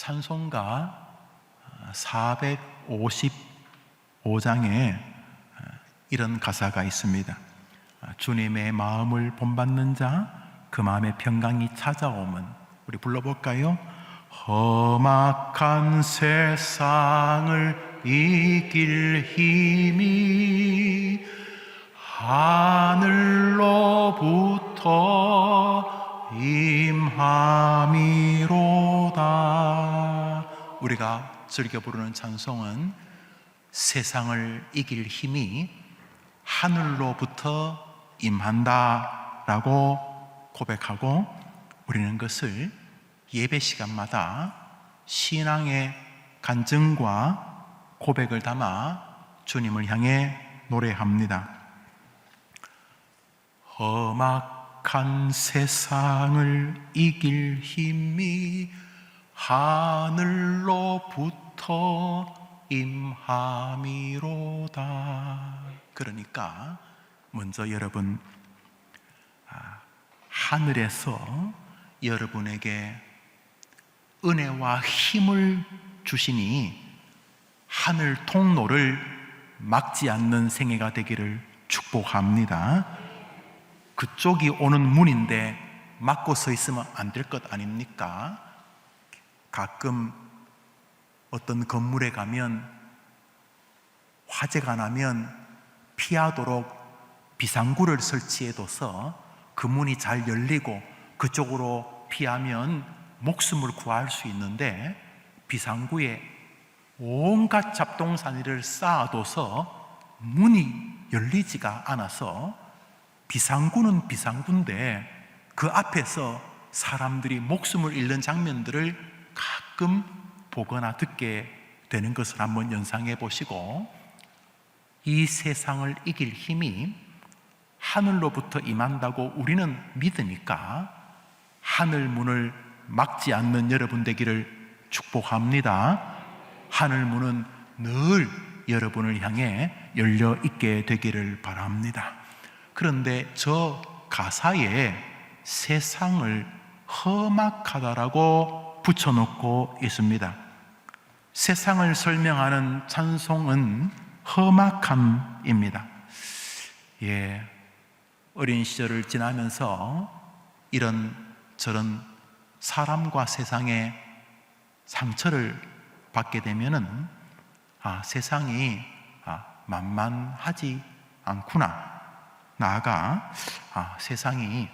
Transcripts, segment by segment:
찬송가 455장에 이런 가사가 있습니다. 주님의 마음을 본받는 자, 그 마음의 평강이 찾아오면, 우리 불러볼까요? 험악한 세상을 이길 힘이 하늘로부터 임함이로다. 우리가 즐겨 부르는 찬송은 세상을 이길 힘이 하늘로부터 임한다 라고 고백하고, 우리는 그것을 예배 시간마다 신앙의 간증과 고백을 담아 주님을 향해 노래합니다. 험악한 세상을 이길 힘이 하늘로부터 임함이로다. 그러니까 먼저 여러분, 하늘에서 여러분에게 은혜와 힘을 주시니 하늘 통로를 막지 않는 생애가 되기를 축복합니다. 그쪽이 오는 문인데 막고 서 있으면 안 될 것 아닙니까? 가끔 어떤 건물에 가면 화재가 나면 피하도록 비상구를 설치해둬서 그 문이 잘 열리고 그쪽으로 피하면 목숨을 구할 수 있는데, 비상구에 온갖 잡동사니를 쌓아둬서 문이 열리지가 않아서 비상구는 비상구인데 그 앞에서 사람들이 목숨을 잃는 장면들을 가끔 보거나 듣게 되는 것을 한번 연상해 보시고, 이 세상을 이길 힘이 하늘로부터 임한다고 우리는 믿으니까 하늘 문을 막지 않는 여러분 되기를 축복합니다. 하늘 문은 늘 여러분을 향해 열려 있게 되기를 바랍니다. 그런데 저 가사에 세상을 험악하다라고 붙여놓고 있습니다. 세상을 설명하는 찬송은 험악함입니다. 어린 시절을 지나면서 이런 저런 사람과 세상에 상처를 받게 되면은 세상이 만만하지 않구나, 나아가 세상이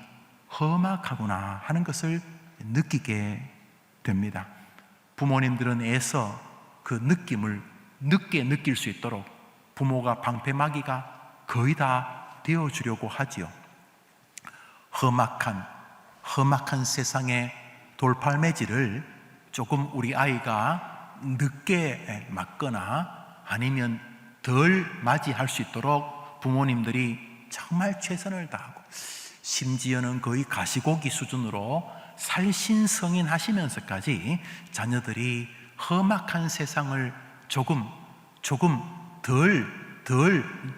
험악하구나 하는 것을 느끼게 됩니다. 부모님들은 애써 그 느낌을 늦게 느낄 수 있도록 부모가 방패막이가 거의 다 되어주려고 하지요. 험악한 세상의 돌팔매질을 조금 우리 아이가 늦게 맞거나 아니면 덜 맞이할 수 있도록 부모님들이 정말 최선을 다하고, 심지어는 거의 가시고기 수준으로 살신성인 하시면서까지 자녀들이 험악한 세상을 조금 덜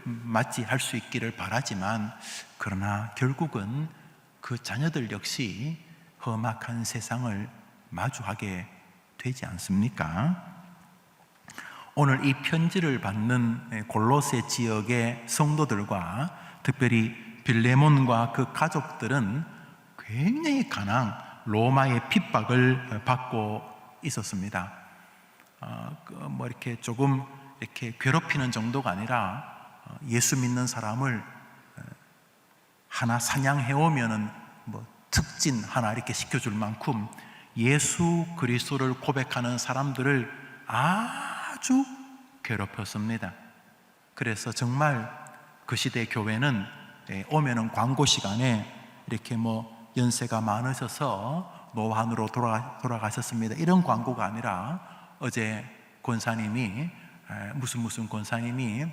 맞이할 수 있기를 바라지만, 그러나 결국은 그 자녀들 역시 험악한 세상을 마주하게 되지 않습니까? 오늘 이 편지를 받는 골로새 지역의 성도들과 특별히 빌레몬과 그 가족들은 굉장히 강한 로마의 핍박을 받고 있었습니다. 이렇게 조금 이렇게 괴롭히는 정도가 아니라 예수 믿는 사람을 하나 사냥해 오면은 특진 하나 이렇게 시켜줄 만큼 예수 그리스도를 고백하는 사람들을 아주 괴롭혔습니다. 그래서 정말 그 시대 교회는 오면은 광고 시간에 이렇게 연세가 많으셔서 노환으로 돌아가셨습니다, 이런 광고가 아니라, 어제 권사님이 무슨 권사님이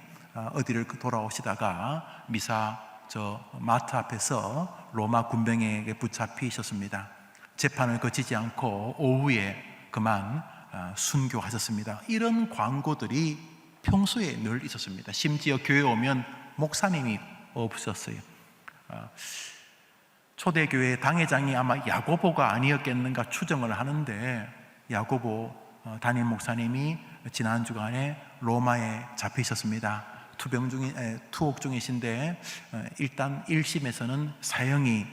어디를 돌아오시다가 미사 저 마트 앞에서 로마 군병에게 붙잡히셨습니다. 재판을 거치지 않고 오후에 그만 순교하셨습니다. 이런 광고들이 평소에 늘 있었습니다. 심지어 교회 오면 목사님이 없었어요. 초대교회 당회장이 아마 야고보가 아니었겠는가 추정을 하는데, 야고보 담임 목사님이 지난 주간에 로마에 잡히셨습니다. 투옥 중이신데 일단 1심에서는 사형이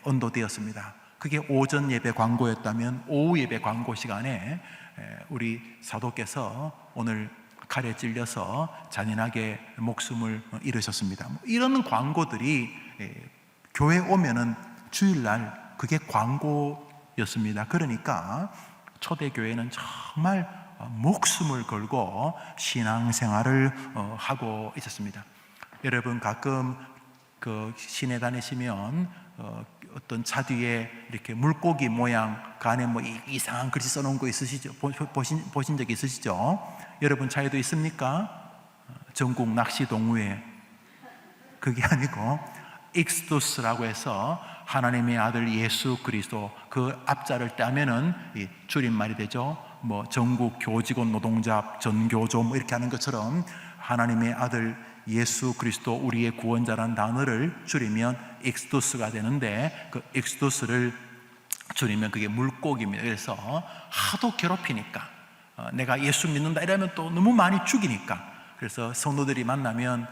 언도되었습니다. 그게 오전 예배 광고였다면 오후 예배 광고 시간에 우리 사도께서 오늘 칼에 찔려서 잔인하게 목숨을 잃으셨습니다. 이런 광고들이 교회 오면은 주일날 그게 광고였습니다. 그러니까 초대교회는 정말 목숨을 걸고 신앙생활을 하고 있었습니다. 여러분 가끔 그 시내 다니시면 어떤 차 뒤에 이렇게 물고기 모양 그 안에 뭐 이상한 글씨 써놓은 거 있으시죠? 보신 적 있으시죠? 여러분 차에도 있습니까? 전국 낚시 동호회 그게 아니고 익스두스라고 해서 하나님의 아들 예수 그리스도 그 앞자를 따면은 이 줄임말이 되죠. 뭐 전국 교직원 노동자 전교조 뭐 이렇게 하는 것처럼 하나님의 아들 예수 그리스도 우리의 구원자라는 단어를 줄이면 익스두스가 되는데 그 익스두스를 줄이면 그게 물고기입니다. 그래서 하도 괴롭히니까 내가 예수 믿는다 이러면 또 너무 많이 죽이니까 그래서 성도들이 만나면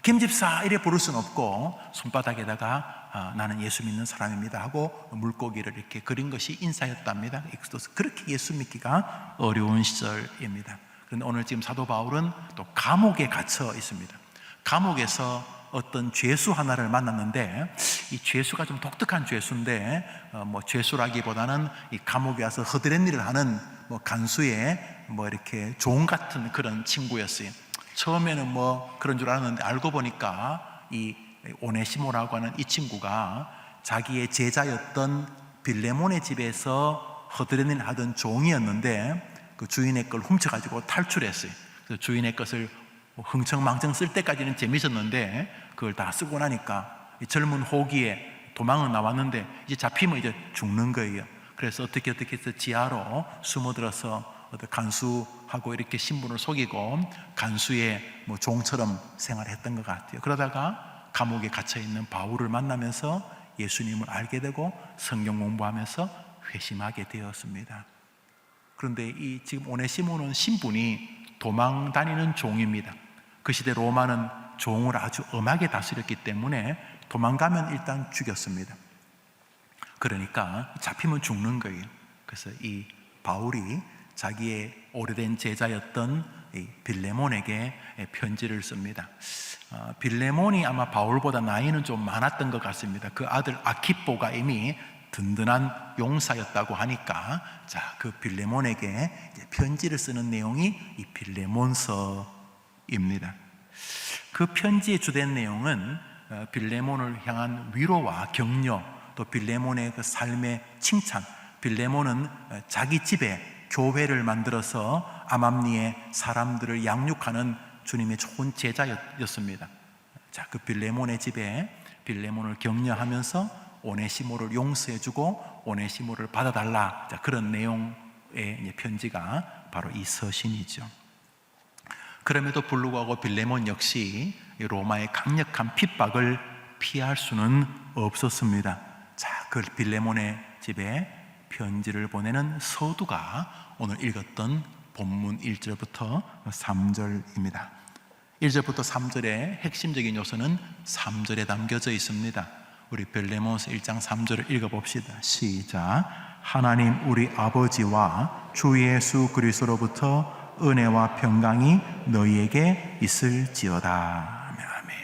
김집사 이래 부를 수는 없고 손바닥에다가 나는 예수 믿는 사람입니다 하고 물고기를 이렇게 그린 것이 인사였답니다. 익스두스. 그렇게 예수 믿기가 어려운 시절입니다. 그런데 오늘 지금 사도 바울은 또 감옥에 갇혀 있습니다. 감옥에서 어떤 죄수 하나를 만났는데 이 죄수가 좀 독특한 죄수인데 뭐 죄수라기보다는 이 감옥에 와서 허드렛 일을 하는 뭐 간수의 뭐 이렇게 종 같은 그런 친구였어요. 처음에는 뭐 그런 줄 알았는데 알고 보니까 이 오네시모라고 하는 이 친구가 자기의 제자였던 빌레몬의 집에서 허드렛 일을 하던 종이었는데 그 주인의 걸 훔쳐가지고 탈출했어요. 그래서 주인의 것을 흥청망청 쓸 때까지는 재밌었는데 그걸 다 쓰고 나니까 이 젊은 호기에 도망은 나왔는데 이제 잡히면 이제 죽는 거예요. 그래서 어떻게 해서 지하로 숨어들어서 간수하고 이렇게 신분을 속이고 간수의 뭐 종처럼 생활했던 것 같아요. 그러다가 감옥에 갇혀있는 바울을 만나면서 예수님을 알게 되고 성경 공부하면서 회심하게 되었습니다. 그런데 이 지금 오네시모는 신분이 도망 다니는 종입니다. 그 시대 로마는 종을 아주 엄하게 다스렸기 때문에 도망가면 일단 죽였습니다. 그러니까 잡히면 죽는 거예요. 그래서 이 바울이 자기의 오래된 제자였던 이 빌레몬에게 편지를 씁니다. 빌레몬이 아마 바울보다 나이는 좀 많았던 것 같습니다. 그 아들 아키뽀가 이미 든든한 용사였다고 하니까 그 빌레몬에게 편지를 쓰는 내용이 이 빌레몬서입니다. 그 편지의 주된 내용은 빌레몬을 향한 위로와 격려, 또 빌레몬의 그 삶의 칭찬. 빌레몬은 자기 집에 교회를 만들어서 암암리의 사람들을 양육하는 주님의 좋은 제자였습니다. 그 빌레몬의 집에 빌레몬을 격려하면서 오네시모를 용서해주고 오네시모를 받아달라, 그런 내용의 편지가 바로 이 서신이죠. 그럼에도 불구하고 빌레몬 역시 로마의 강력한 핍박을 피할 수는 없었습니다. 그 빌레몬의 집에 편지를 보내는 서두가 오늘 읽었던 본문 1절부터 3절입니다. 1절부터 3절의 핵심적인 요소는 3절에 담겨져 있습니다. 우리 빌레몬서 1장 3절을 읽어봅시다. 시작. 하나님 우리 아버지와 주 예수 그리스도로부터 은혜와 평강이 너희에게 있을지어다. 아멘.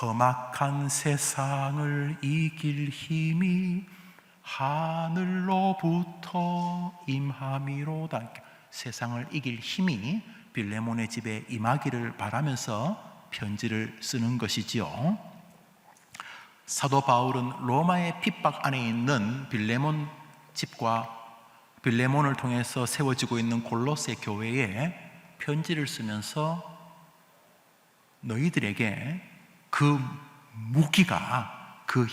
험악한 세상을 이길 힘이 하늘로부터 임함이로다. 세상을 이길 힘이 빌레몬의 집에 임하기를 바라면서 편지를 쓰는 것이지요. 사도 바울은 로마의 핍박 안에 있는 빌레몬 집과 빌레몬을 통해서 세워지고 있는 골로새 교회에 편지를 쓰면서 너희들에게 그 무기가 그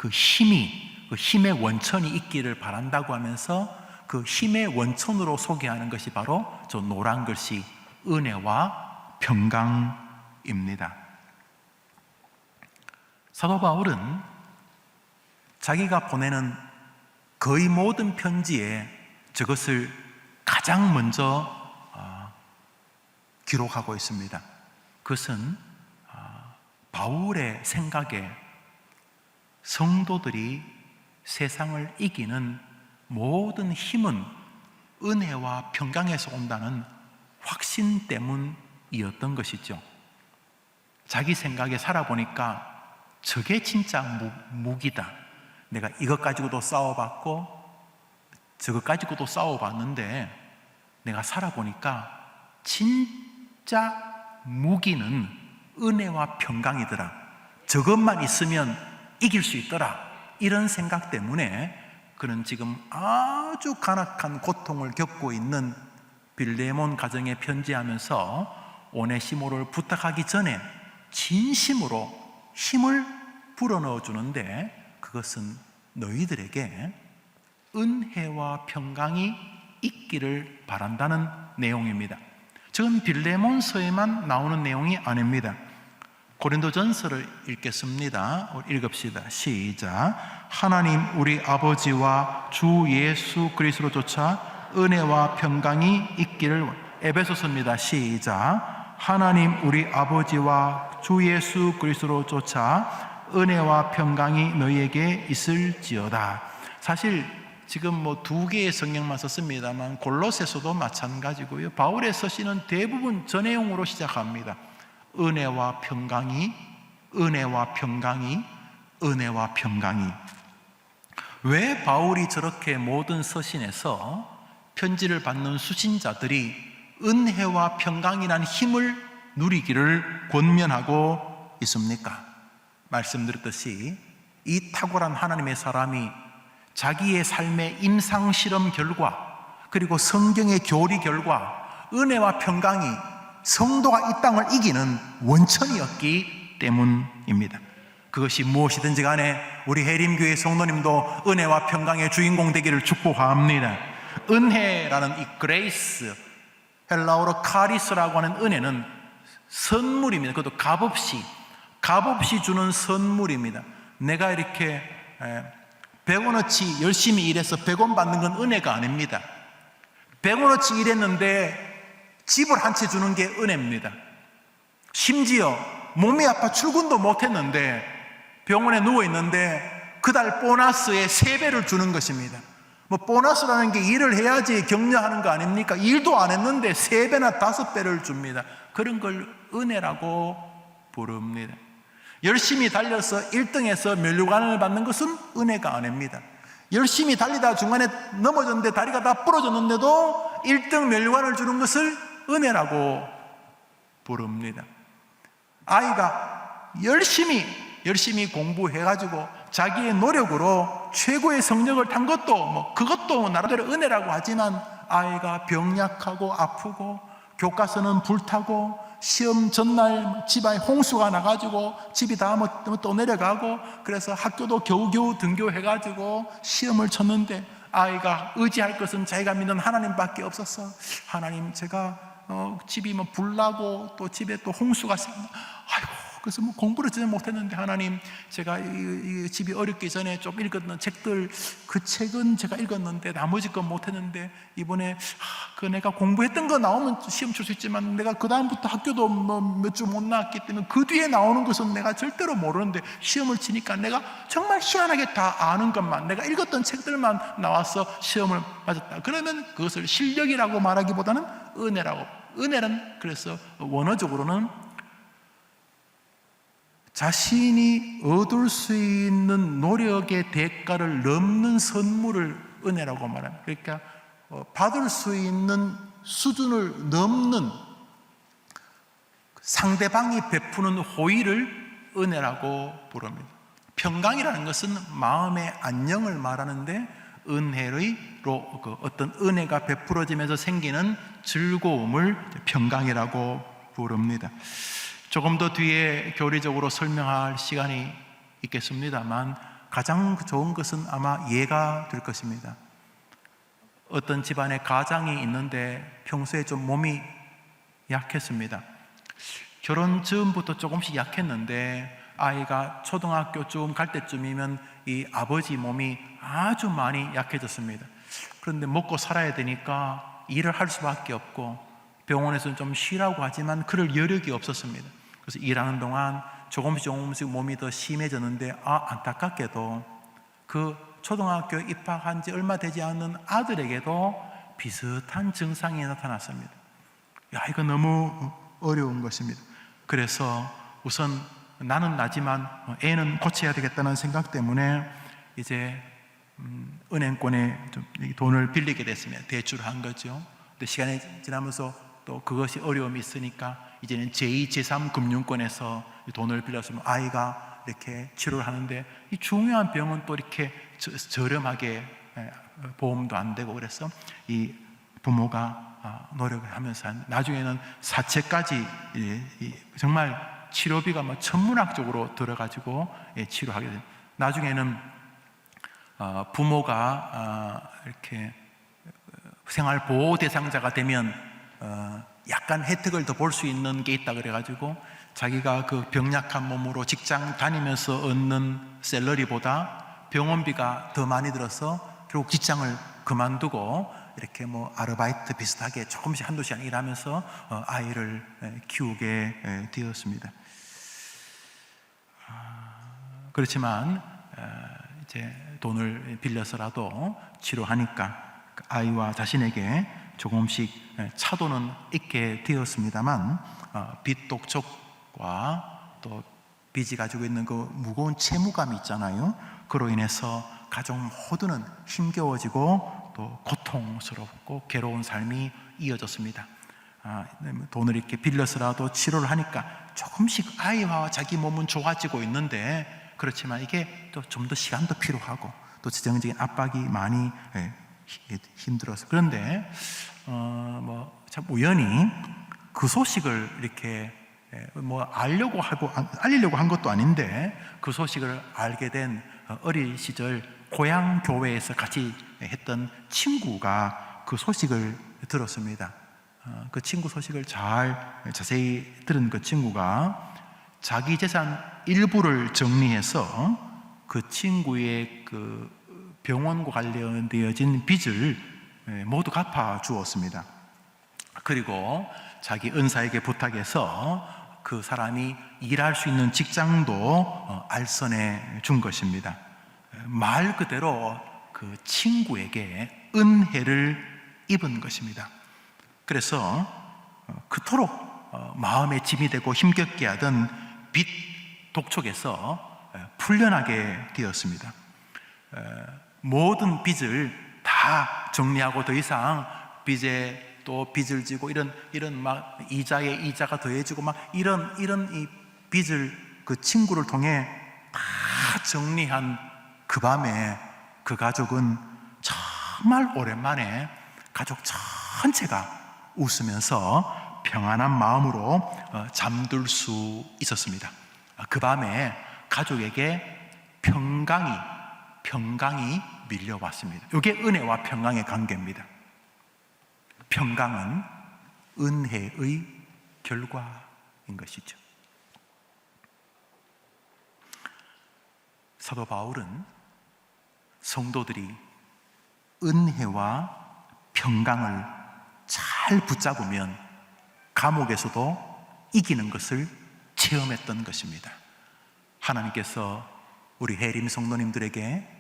힘이 그 힘의 원천이 있기를 바란다고 하면서 그 힘의 원천으로 소개하는 것이 바로 저 노란 글씨 은혜와 평강입니다. 사도 바울은 자기가 보내는 거의 모든 편지에 저것을 가장 먼저 기록하고 있습니다. 그것은 바울의 생각에 성도들이 세상을 이기는 모든 힘은 은혜와 평강에서 온다는 확신 때문이었던 것이죠. 자기 생각에 살아보니까 저게 진짜 무기다. 내가 이것 가지고도 싸워봤고 저것 가지고도 싸워봤는데 내가 살아보니까 진짜 무기는 은혜와 평강이더라. 저것만 있으면 이길 수 있더라. 이런 생각 때문에 그는 지금 아주 간악한 고통을 겪고 있는 빌레몬 가정에 편지하면서 오네시모를 부탁하기 전에 진심으로 힘을 불어넣어 주는데, 그것은 너희들에게 은혜와 평강이 있기를 바란다는 내용입니다. 지금 빌레몬서에만 나오는 내용이 아닙니다. 고린도전서를 읽겠습니다. 읽읍시다. 시작. 하나님 우리 아버지와 주 예수 그리스도조차 은혜와 평강이 있기를. 에베소서입니다. 시작. 하나님 우리 아버지와 주 예수 그리스도조차 은혜와 평강이 너희에게 있을지어다. 사실 지금 두 개의 성경만 썼습니다만 골로새서도 마찬가지고요. 바울의 서신은 대부분 저 내용으로 시작합니다. 은혜와 평강이, 은혜와 평강이, 은혜와 평강이. 왜 바울이 저렇게 모든 서신에서 편지를 받는 수신자들이 은혜와 평강이라는 힘을 누리기를 권면하고 있습니까? 말씀드렸듯이 이 탁월한 하나님의 사람이 자기의 삶의 임상실험 결과, 그리고 성경의 교리 결과 은혜와 평강이 성도가 이 땅을 이기는 원천이었기 때문입니다. 그것이 무엇이든지 간에 우리 해림교회 성도님도 은혜와 평강의 주인공 되기를 축복합니다. 은혜라는 이 그레이스, 헬라어로 카리스라고 하는 은혜는 선물입니다. 그것도 값없이 주는 선물입니다. 내가 이렇게 100원어치 열심히 일해서 100원 받는 건 은혜가 아닙니다. 100원어치 일했는데 집을 한 채 주는 게 은혜입니다. 심지어 몸이 아파 출근도 못했는데 병원에 누워있는데 그달 보너스의 3배를 주는 것입니다. 보너스라는 게 일을 해야지 격려하는 거 아닙니까? 일도 안 했는데 3배나 5배를 줍니다. 그런 걸 은혜라고 부릅니다. 열심히 달려서 1등에서 면류관을 받는 것은 은혜가 아닙니다. 열심히 달리다 중간에 넘어졌는데 다리가 다 부러졌는데도 1등 면류관을 주는 것을 은혜라고 부릅니다. 아이가 열심히 공부해가지고 자기의 노력으로 최고의 성적을 탄 것도 그것도 나름대로 은혜라고 하지만, 아이가 병약하고 아프고 교과서는 불타고 시험 전날 집안에 홍수가 나가지고 집이 다 또 내려가고, 그래서 학교도 겨우겨우 등교해가지고 시험을 쳤는데 아이가 의지할 것은 자기가 믿는 하나님밖에 없었어. 하나님, 제가 집이 불나고 또 집에 또 홍수가 아이고, 그래서 공부를 전혀 못했는데 하나님, 제가 이 집이 어렵기 전에 좀 읽었던 책들, 그 책은 제가 읽었는데 나머지 건 못했는데 이번에 그 내가 공부했던 거 나오면 시험 칠 수 있지만 내가 그 다음부터 학교도 몇 주 못 나왔기 때문에 그 뒤에 나오는 것은 내가 절대로 모르는데 시험을 치니까 내가 정말 희한하게 다 아는 것만, 내가 읽었던 책들만 나와서 시험을 맞았다. 그러면 그것을 실력이라고 말하기보다는 은혜라고. 은혜는 그래서 원어적으로는 자신이 얻을 수 있는 노력의 대가를 넘는 선물을 은혜라고 말합니다. 그러니까 받을 수 있는 수준을 넘는 상대방이 베푸는 호의를 은혜라고 부릅니다. 평강이라는 것은 마음의 안녕을 말하는데, 은혜로 어떤 은혜가 베풀어지면서 생기는 즐거움을 평강이라고 부릅니다. 조금 더 뒤에 교리적으로 설명할 시간이 있겠습니다만 가장 좋은 것은 아마 예가 될 것입니다. 어떤 집안에 가장이 있는데 평소에 좀 몸이 약했습니다. 결혼 전부터 조금씩 약했는데 아이가 초등학교쯤 갈 때쯤이면 이 아버지 몸이 아주 많이 약해졌습니다. 그런데 먹고 살아야 되니까 일을 할 수밖에 없고 병원에서는 좀 쉬라고 하지만 그럴 여력이 없었습니다. 그래서 일하는 동안 조금씩 몸이 더 심해졌는데 안타깝게도 그 초등학교 입학한 지 얼마 되지 않은 아들에게도 비슷한 증상이 나타났습니다. 이거 너무 어려운 것입니다. 그래서 우선 나는 나지만 애는 고쳐야 되겠다는 생각 때문에 이제 은행권에 좀 돈을 빌리게 됐습니다. 대출을 한 거죠. 근데 시간이 지나면서 또 그것이 어려움이 있으니까 이제는 제2, 제3 금융권에서 돈을 빌렸으면 아이가 이렇게 치료를 하는데 이 중요한 병은 또 이렇게 저렴하게 보험도 안 되고 그래서 이 부모가 노력을 하면서 나중에는 사채까지 정말 치료비가 천문학적으로 들어가지고 치료하게 됩니다. 나중에는 부모가 이렇게 생활보호 대상자가 되면 약간 혜택을 더 볼 수 있는 게 있다 그래가지고 자기가 그 병약한 몸으로 직장 다니면서 얻는 샐러리보다 병원비가 더 많이 들어서 결국 직장을 그만두고 이렇게 아르바이트 비슷하게 조금씩 한두 시간 일하면서 아이를 키우게 되었습니다. 그렇지만 이제 돈을 빌려서라도 치료하니까 아이와 자신에게 조금씩 차도는 있게 되었습니다만 빚 독촉과 또 빚이 가지고 있는 그 무거운 채무감이 있잖아요. 그로 인해서 가족 모두는 힘겨워지고 또 고통스럽고 괴로운 삶이 이어졌습니다. 돈을 이렇게 빌려서라도 치료를 하니까 조금씩 아이와 자기 몸은 좋아지고 있는데 그렇지만 이게 또 좀 더 시간도 필요하고 또 재정적인 압박이 많이 힘들어서 그런데 참 우연히 그 소식을 이렇게 알리려고 한 것도 아닌데 그 소식을 알게 된 어린 시절 고향 교회에서 같이 했던 친구가 그 소식을 들었습니다. 그 친구 소식을 자세히 들은 그 친구가 자기 재산 일부를 정리해서 그 친구의 그 병원과 관련되어진 빚을 모두 갚아 주었습니다. 그리고 자기 은사에게 부탁해서 그 사람이 일할 수 있는 직장도 알선해 준 것입니다. 말 그대로 그 친구에게 은혜를 입은 것입니다. 그래서 그토록 마음에 짐이 되고 힘겹게 하던 빚 독촉에서 풀려나게 되었습니다. 모든 빚을 다 정리하고 더 이상 빚에 또 빚을 지고 이런 막 이자에 이자가 더해지고 막 이런 이 빚을 그 친구를 통해 다 정리한 그 밤에 그 가족은 정말 오랜만에 가족 전체가 웃으면서 평안한 마음으로 잠들 수 있었습니다. 그 밤에 가족에게 평강이 밀려왔습니다. 이게 은혜와 평강의 관계입니다. 평강은 은혜의 결과인 것이죠. 사도 바울은 성도들이 은혜와 평강을 잘 붙잡으면 감옥에서도 이기는 것을 체험했던 것입니다. 하나님께서 우리 해림 성도님들에게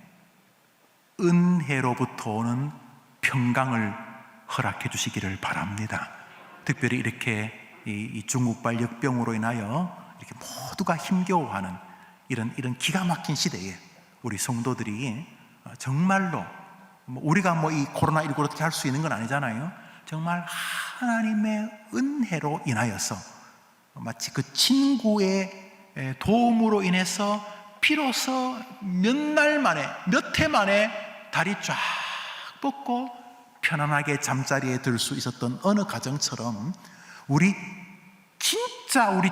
은혜로부터 오는 평강을 허락해 주시기를 바랍니다. 특별히 이렇게 이 중국발 역병으로 인하여 이렇게 모두가 힘겨워하는 이런 기가 막힌 시대에 우리 성도들이 정말로 우리가 이 코로나19로 어떻게 할 수 있는 건 아니잖아요. 정말 하나님의 은혜로 인하여서 마치 그 친구의 도움으로 인해서 비로소 몇 해 만에 다리 쫙 뻗고 편안하게 잠자리에 들 수 있었던 어느 가정처럼 우리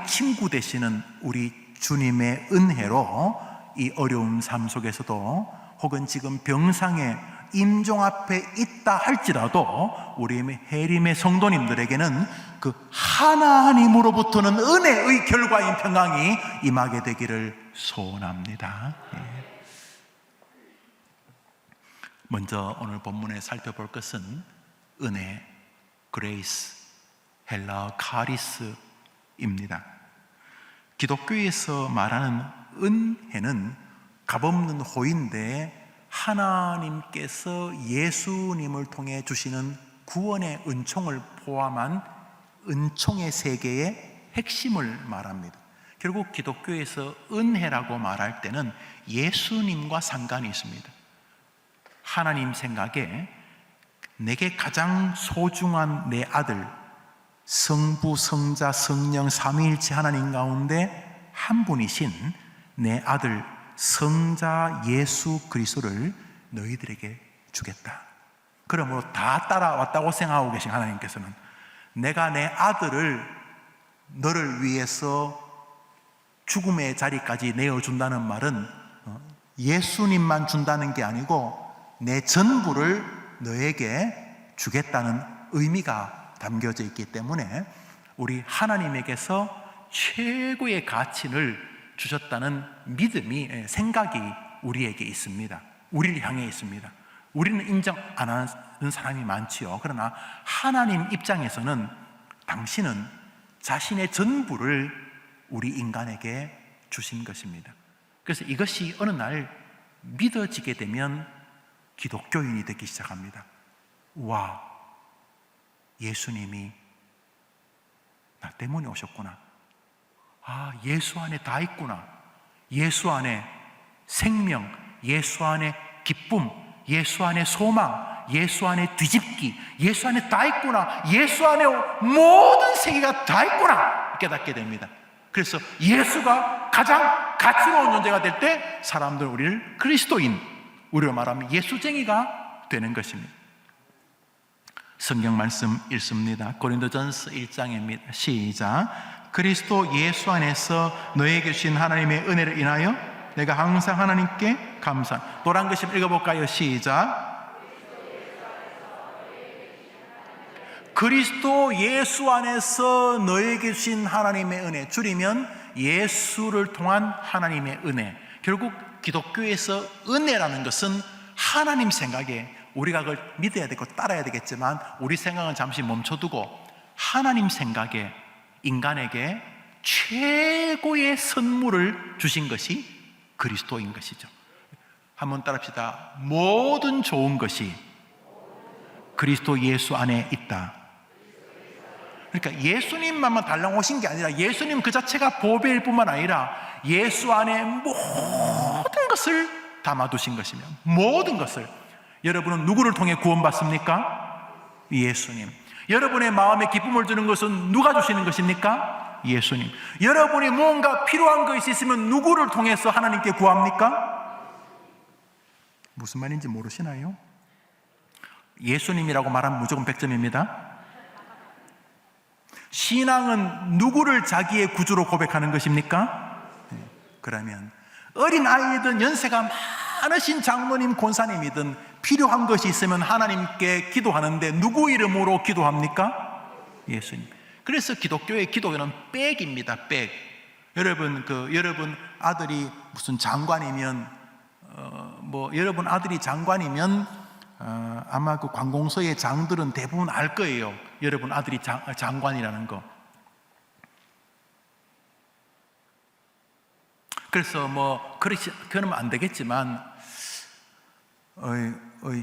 친구 되시는 우리 주님의 은혜로 이 어려운 삶 속에서도 혹은 지금 병상에 임종 앞에 있다 할지라도 우리 해림의 성도님들에게는 그 하나님으로부터는 은혜의 결과인 평강이 임하게 되기를 소원합니다. 먼저 오늘 본문에 살펴볼 것은 은혜, 그레이스, 헬라어 카리스입니다. 기독교에서 말하는 은혜는 값없는 호의인데 하나님께서 예수님을 통해 주시는 구원의 은총을 포함한 은총의 세계의 핵심을 말합니다. 결국 기독교에서 은혜라고 말할 때는 예수님과 상관이 있습니다. 하나님 생각에 내게 가장 소중한 내 아들, 성부, 성자, 성령 삼위일체 하나님 가운데 한 분이신 내 아들 성자 예수 그리스도를 너희들에게 주겠다. 그러므로 다 따라왔다고 생각하고 계신 하나님께서는 내가 내 아들을 너를 위해서 죽음의 자리까지 내어준다는 말은 예수님만 준다는 게 아니고 내 전부를 너에게 주겠다는 의미가 담겨져 있기 때문에 우리 하나님에게서 최고의 가치를 주셨다는 믿음이, 생각이 우리에게 있습니다. 우리를 향해 있습니다. 우리는 인정 안 하는 사람이 많지요. 그러나 하나님 입장에서는 당신은 자신의 전부를 우리 인간에게 주신 것입니다. 그래서 이것이 어느 날 믿어지게 되면 기독교인이 되기 시작합니다. 와, 예수님이 나 때문에 오셨구나. 아, 예수 안에 다 있구나. 예수 안에 생명, 예수 안에 기쁨, 예수 안에 소망, 예수 안에 뒤집기, 예수 안에 다 있구나. 예수 안에 모든 세계가 다 있구나 깨닫게 됩니다. 그래서 예수가 가장 가치로운 존재가 될 때 사람들은 우리를 그리스도인, 우리로 말하면 예수쟁이가 되는 것입니다. 성경 말씀 읽습니다. 고린도전서 1장입니다. 시작. 그리스도 예수 안에서 너에게 주신 하나님의 은혜를 인하여 내가 항상 하나님께 감사합니다. 노란 글씨 읽어볼까요? 시작. 그리스도 예수 안에서 너에게 주신 하나님의 은혜, 줄이면 예수를 통한 하나님의 은혜. 결국 기독교에서 은혜라는 것은 하나님 생각에 우리가 그걸 믿어야 되고 따라야 되겠지만 우리 생각은 잠시 멈춰두고 하나님 생각에 인간에게 최고의 선물을 주신 것이 그리스도인 것이죠. 한번 따라합시다. 모든 좋은 것이 그리스도 예수 안에 있다. 그러니까 예수님만 달랑 오신 게 아니라 예수님 그 자체가 보배일 뿐만 아니라 예수 안에 모든 것을 담아두신 것이며 모든 것을. 여러분은 누구를 통해 구원받습니까? 예수님. 여러분의 마음에 기쁨을 주는 것은 누가 주시는 것입니까? 예수님. 여러분이 무언가 필요한 것이 있으면 누구를 통해서 하나님께 구합니까? 무슨 말인지 모르시나요? 예수님이라고 말하면 무조건 100점입니다. 신앙은 누구를 자기의 구주로 고백하는 것입니까? 그러면 어린 아이든 연세가 많으신 장모님, 권사님이든 필요한 것이 있으면 하나님께 기도하는데 누구 이름으로 기도합니까? 예수님. 그래서 기독교의 기도는 백입니다. 백. 여러분 여러분 아들이 무슨 장관이면 여러분 아들이 장관이면 아마 그 관공서의 장들은 대부분 알 거예요. 여러분 아들이 장관이라는 거. 그래서 그러면 안 되겠지만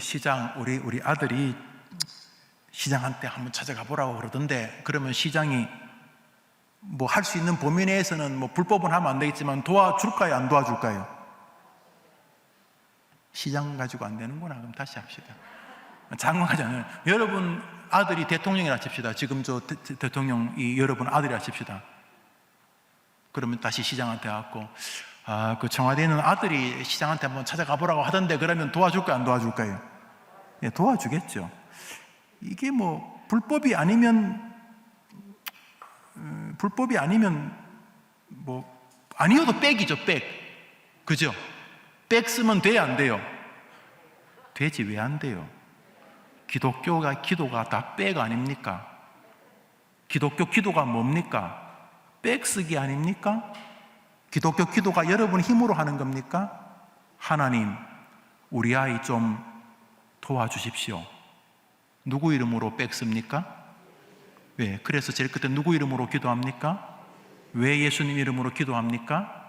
시장 우리 아들이 시장한테 한번 찾아가 보라고 그러던데, 그러면 시장이 할 수 있는 범위 내에서는 불법은 하면 안 되겠지만 도와줄까요? 안 도와줄까요? 시장 가지고 안 되는구나. 그럼 다시 합시다. 장관 가잖아요. 여러분 아들이 대통령이라 칩시다. 지금 저 대통령이 여러분 아들이라 칩시다. 그러면 다시 시장한테 갖고 그 청와대에는 아들이 시장한테 한번 찾아가 보라고 하던데, 그러면 도와줄까요? 안 도와줄까요? 예, 도와주겠죠. 이게 불법이 아니면 아니어도 백이죠. 백. 그죠? 백 쓰면 돼요, 안 돼요? 되지. 왜 안 돼요? 기도가 다 백 아닙니까? 기독교 기도가 뭡니까? 백 쓰기 아닙니까? 기독교 기도가 여러분 힘으로 하는 겁니까? 하나님, 우리 아이 좀 도와주십시오. 누구 이름으로 뺏습니까? 왜? 그래서 제일 끝에 누구 이름으로 기도합니까? 왜 예수님 이름으로 기도합니까?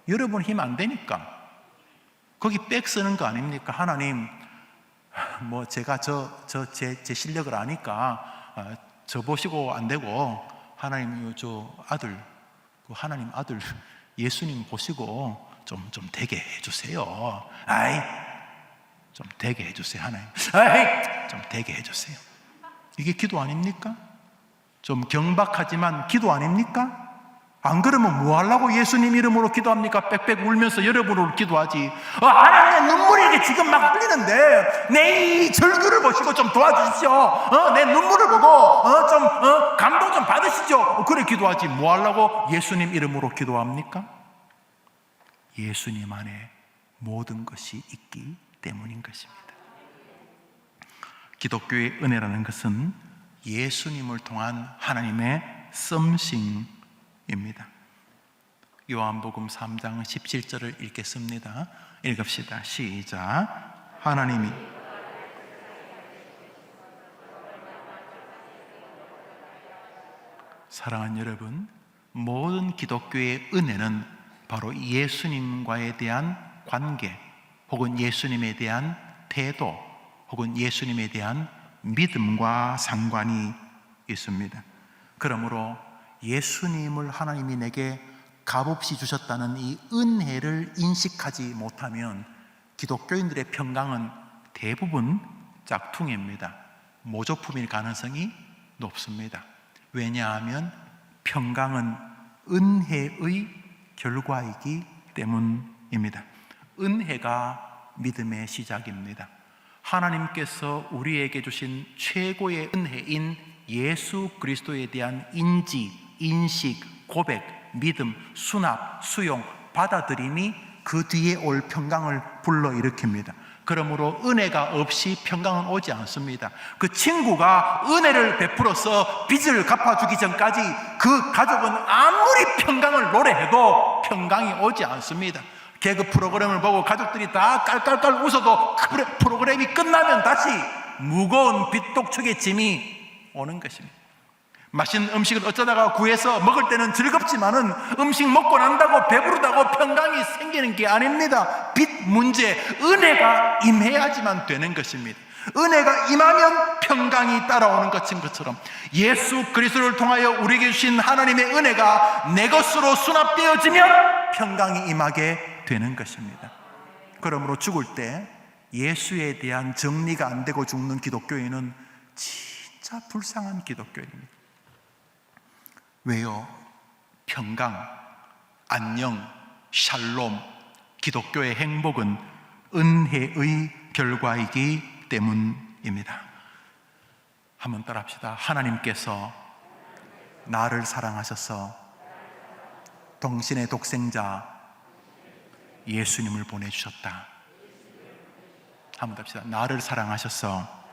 여러분 힘 안 되니까. 거기 백 쓰는 거 아닙니까? 하나님, 뭐 제가 제 실력을 아니까 저 보시고 안 되고, 하나님 저 아들, 그 하나님 아들 예수님 보시고 좀 되게 해주세요. 아이, 좀 되게 해주세요. 하나님, 아이, 좀 되게 해주세요. 이게 기도 아닙니까? 좀 경박하지만 기도 아닙니까? 안 그러면 뭐 하려고 예수님 이름으로 기도합니까? 빽빽 울면서 여러분으로 기도하지. 하나님, 내 눈물이 이렇게 지금 막 흘리는데 내 이 절규를 보시고 좀 도와주십시오. 내 눈물을 보고 감동 좀 받으시죠. 그래 기도하지. 뭐 하려고 예수님 이름으로 기도합니까? 예수님 안에 모든 것이 있기 때문인 것입니다. 기독교의 은혜라는 것은 예수님을 통한 하나님의 썸씽입니다. 요한복음 3장 17절을 읽겠습니다. 읽읍시다. 시작. 하나님이 사랑하는 여러분, 모든 기독교의 은혜는 바로 예수님과에 대한 관계, 혹은 예수님에 대한 태도, 혹은 예수님에 대한 믿음과 상관이 있습니다. 그러므로 예수님을 하나님이 내게 값없이 주셨다는 이 은혜를 인식하지 못하면 기독교인들의 평강은 대부분 짝퉁입니다. 모조품일 가능성이 높습니다. 왜냐하면 평강은 은혜의 결과이기 때문입니다. 은혜가 믿음의 시작입니다. 하나님께서 우리에게 주신 최고의 은혜인 예수 그리스도에 대한 인지, 인식, 고백, 믿음, 수납, 수용, 받아들임이 그 뒤에 올 평강을 불러일으킵니다. 그러므로 은혜가 없이 평강은 오지 않습니다. 그 친구가 은혜를 베풀어서 빚을 갚아주기 전까지 그 가족은 아무리 평강을 노래해도 평강이 오지 않습니다. 개그 프로그램을 보고 가족들이 다 깔깔깔 웃어도 프로그램이 끝나면 다시 무거운 빚독촉의 짐이 오는 것입니다. 맛있는 음식을 어쩌다가 구해서 먹을 때는 즐겁지만은 음식 먹고 난다고 배부르다고 평강이 생기는 게 아닙니다. 빚 문제, 은혜가 임해야지만 되는 것입니다. 은혜가 임하면 평강이 따라오는 것처럼 예수 그리스도를 통하여 우리에게 주신 하나님의 은혜가 내 것으로 수납되어지면 평강이 임하게 되는 것입니다. 그러므로 죽을 때 예수에 대한 정리가 안 되고 죽는 기독교인은 진짜 불쌍한 기독교인입니다. 왜요? 평강, 안녕, 샬롬, 기독교의 행복은 은혜의 결과이기 때문입니다. 한번 따라합시다. 하나님께서 나를 사랑하셔서 당신의 독생자 예수님을 보내주셨다. 한번 더 합시다. 나를 사랑하셔서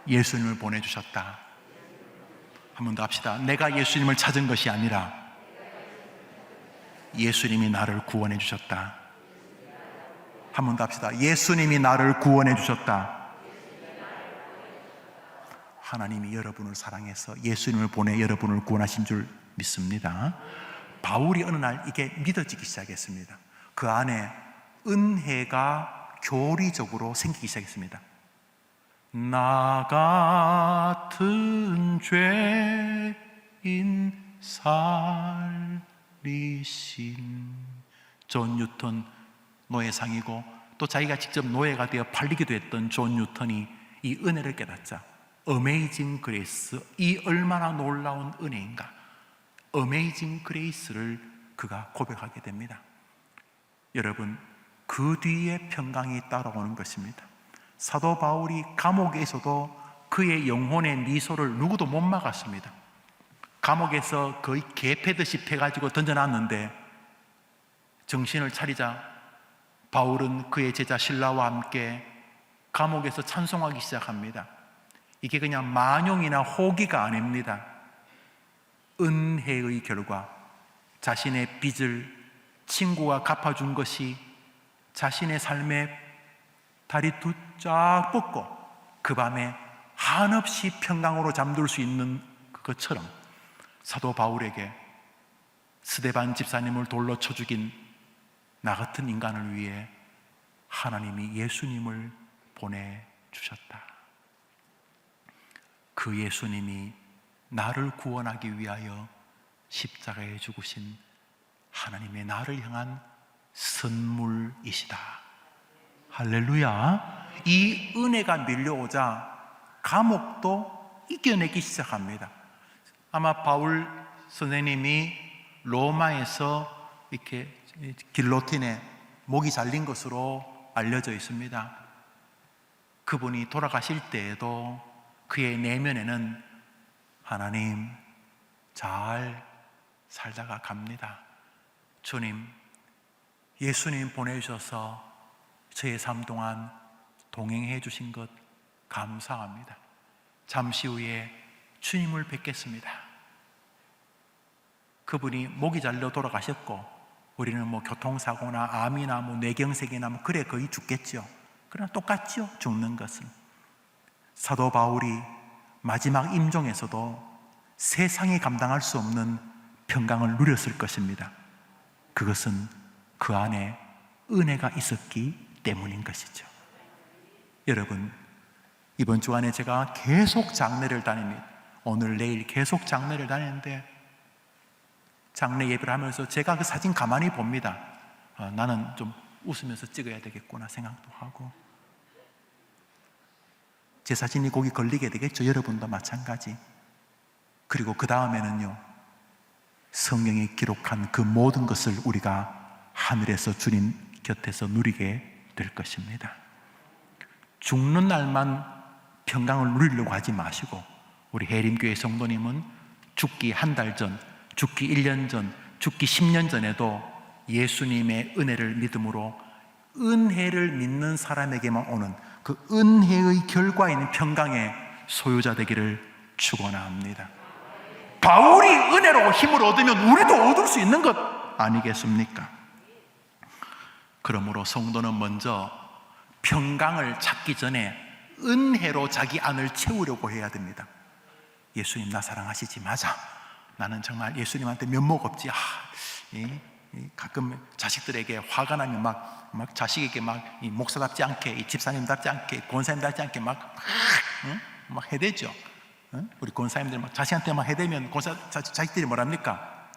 예수님을 보내주셨다. 한 번 더 합시다. 내가 예수님을 찾은 것이 아니라 예수님이 나를 구원해 주셨다. 한 번 더 합시다. 예수님이 나를 구원해 주셨다. 하나님이 여러분을 사랑해서 예수님을 보내 여러분을 구원하신 줄 믿습니다. 바울이 어느 날 이게 믿어지기 시작했습니다. 그 안에 은혜가 교리적으로 생기기 시작했습니다. 나 같은 죄인 살리신 존 뉴턴 노예상이고 또 자기가 직접 노예가 되어 팔리기도 했던 존 뉴턴이 이 은혜를 깨닫자 어메이징 그레이스, 이 얼마나 놀라운 은혜인가, 어메이징 그레이스를 그가 고백하게 됩니다. 여러분, 그 뒤에 평강이 따라오는 것입니다. 사도 바울이 감옥에서도 그의 영혼의 미소를 누구도 못 막았습니다. 감옥에서 거의 개 패듯이 패가지고 던져놨는데 정신을 차리자 바울은 그의 제자 실라와 함께 감옥에서 찬송하기 시작합니다. 이게 그냥 만용이나 호기가 아닙니다. 은혜의 결과, 자신의 빚을 친구가 갚아준 것이 자신의 삶에 다리 두 쫙 뻗고 그 밤에 한없이 평강으로 잠들 수 있는 것처럼 사도 바울에게 스데반 집사님을 돌로 쳐 죽인 나 같은 인간을 위해 하나님이 예수님을 보내주셨다. 그 예수님이 나를 구원하기 위하여 십자가에 죽으신 하나님의 나를 향한 선물이시다. 할렐루야. 이 은혜가 밀려오자 감옥도 이겨내기 시작합니다. 아마 바울 선생님이 로마에서 이렇게 길로틴에 목이 잘린 것으로 알려져 있습니다. 그분이 돌아가실 때에도 그의 내면에는 하나님 잘 살다가 갑니다. 주님, 예수님 보내주셔서 저의 삶 동안 동행해 주신 것 감사합니다. 잠시 후에 주님을 뵙겠습니다. 그분이 목이 잘려 돌아가셨고 우리는 뭐 교통사고나 암이나 뭐 뇌경색이나 뭐 그래 거의 죽겠죠. 그러나 똑같죠, 죽는 것은. 사도 바울이 마지막 임종에서도 세상이 감당할 수 없는 평강을 누렸을 것입니다. 그것은 그 안에 은혜가 있었기 때문인 것이죠. 여러분, 이번 주간에 제가 계속 장례를 다닙니다. 오늘 내일 계속 장례를 다니는데 장례 예배를 하면서 제가 그 사진 가만히 봅니다. 나는 좀 웃으면서 찍어야 되겠구나 생각도 하고, 제 사진이 거기 걸리게 되겠죠. 여러분도 마찬가지. 그리고 그 다음에는요, 성경에 기록한 그 모든 것을 우리가 하늘에서 주님 곁에서 누리게 될 것입니다. 죽는 날만 평강을 누리려고 하지 마시고, 우리 해림교회 성도님은 죽기 한 달 전, 죽기 1년 전, 죽기 10년 전에도 예수님의 은혜를 믿음으로 은혜를 믿는 사람에게만 오는 그 은혜의 결과인 평강의 소유자 되기를 축원합니다. 바울이 은혜로 힘을 얻으면 우리도 얻을 수 있는 것 아니겠습니까? 그러므로 성도는 먼저 평강을 찾기 전에 은혜로 자기 안을 채우려고 해야 됩니다. 예수님 나 사랑하시지? 맞아. 나는 정말 예수님한테 면목 없지. 가끔 자식들에게 화가 나면 막 자식에게 막 목사답지 않게, 집사님답지 않게, 권사님답지 않게 막 해대죠. 우리 권사님들 막 자식한테 막 해대면 자식들이 뭐랍니까?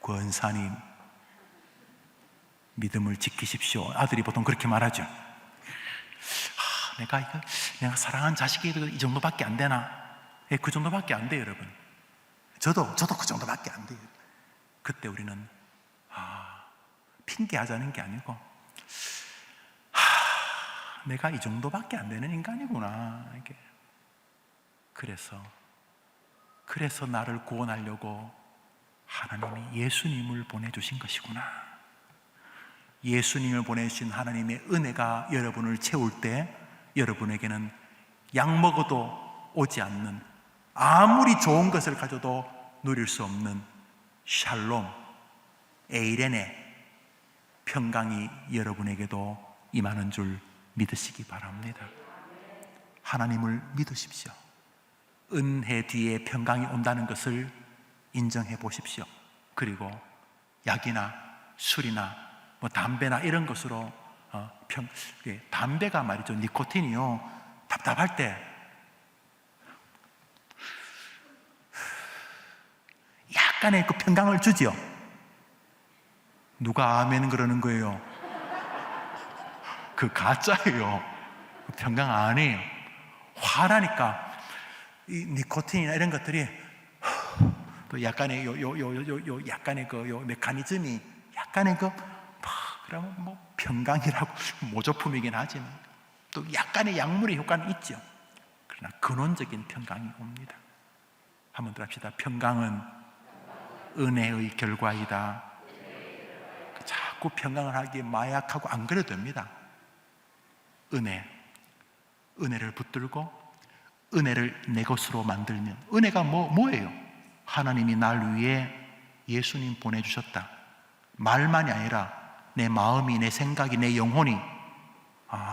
권사님 믿음을 지키십시오. 아들이 보통 그렇게 말하죠. 내가 사랑하는 자식이 이 정도밖에 안 되나? 그 정도밖에 안 돼요, 여러분. 저도 그 정도밖에 안 돼요. 그때 우리는 핑계하자는 게 아니고 내가 이 정도밖에 안 되는 인간이구나. 그래서 나를 구원하려고 하나님이 예수님을 보내주신 것이구나. 예수님을 보내주신 하나님의 은혜가 여러분을 채울 때 여러분에게는 약 먹어도 오지 않는, 아무리 좋은 것을 가져도 누릴 수 없는 샬롬, 에이레네 평강이 여러분에게도 임하는 줄 믿으시기 바랍니다. 하나님을 믿으십시오. 은혜 뒤에 평강이 온다는 것을 인정해 보십시오. 그리고 약이나 술이나 뭐 담배나 이런 것으로 담배가 말이죠, 니코틴이요, 답답할 때 약간의 그 평강을 주지요. 누가 아멘 그러는 거예요? 그 가짜예요. 평강 아니에요. 화나니까 이 니코틴이나 이런 것들이 또 약간의 약간의 그 메커니즘이 약간의 그러면 뭐 평강이라고 모조품이긴 하지만 또 약간의 약물의 효과는 있죠. 그러나 근원적인 평강이 옵니다. 한번 더 합시다. 평강은 은혜의 결과이다. 자꾸 평강을 하기에 마약하고 안 그래도 됩니다. 은혜를 붙들고 은혜를 내 것으로 만들면, 은혜가 뭐예요? 하나님이 날 위해 예수님 보내주셨다. 말만이 아니라 내 마음이, 내 생각이, 내 영혼이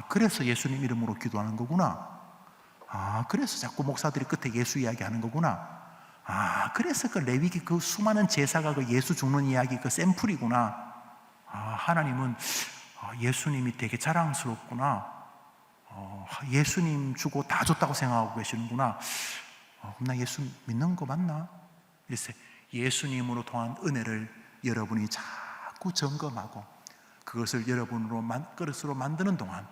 그래서 예수님 이름으로 기도하는 거구나. 그래서 자꾸 목사들이 끝에 예수 이야기하는 거구나. 그래서 그 레위기 그 수많은 제사가 그 예수 죽는 이야기 그 샘플이구나. 하나님은 예수님이 되게 자랑스럽구나. 예수님 주고 다 줬다고 생각하고 계시는구나. 나 예수 믿는 거 맞나? 이래서 예수님으로 통한 은혜를 여러분이 자꾸 점검하고 그것을 여러분으로 그릇으로 만드는 동안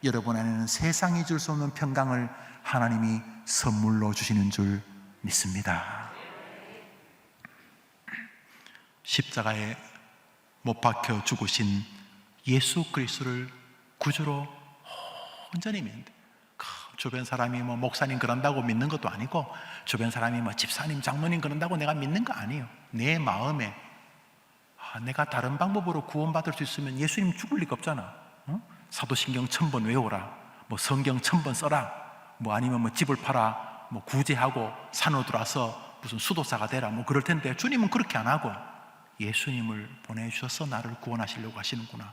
여러분 안에는 세상이 줄 수 없는 평강을 하나님이 선물로 주시는 줄 믿습니다. 십자가에 못 박혀 죽으신 예수 그리스도를 구주로 온전히 믿는다. 주변 사람이 뭐 목사님 그런다고 믿는 것도 아니고, 주변 사람이 뭐 집사님, 장로님 그런다고 내가 믿는 거 아니에요. 내 마음에 내가 다른 방법으로 구원받을 수 있으면 예수님 죽을 리가 없잖아. 사도신경 1000번 외우라, 뭐 성경 1000번 써라, 뭐 아니면 뭐 집을 팔아, 뭐 구제하고 산으로 들어와서 무슨 수도사가 되라, 뭐 그럴 텐데 주님은 그렇게 안 하고 예수님을 보내주셔서 나를 구원하시려고 하시는구나.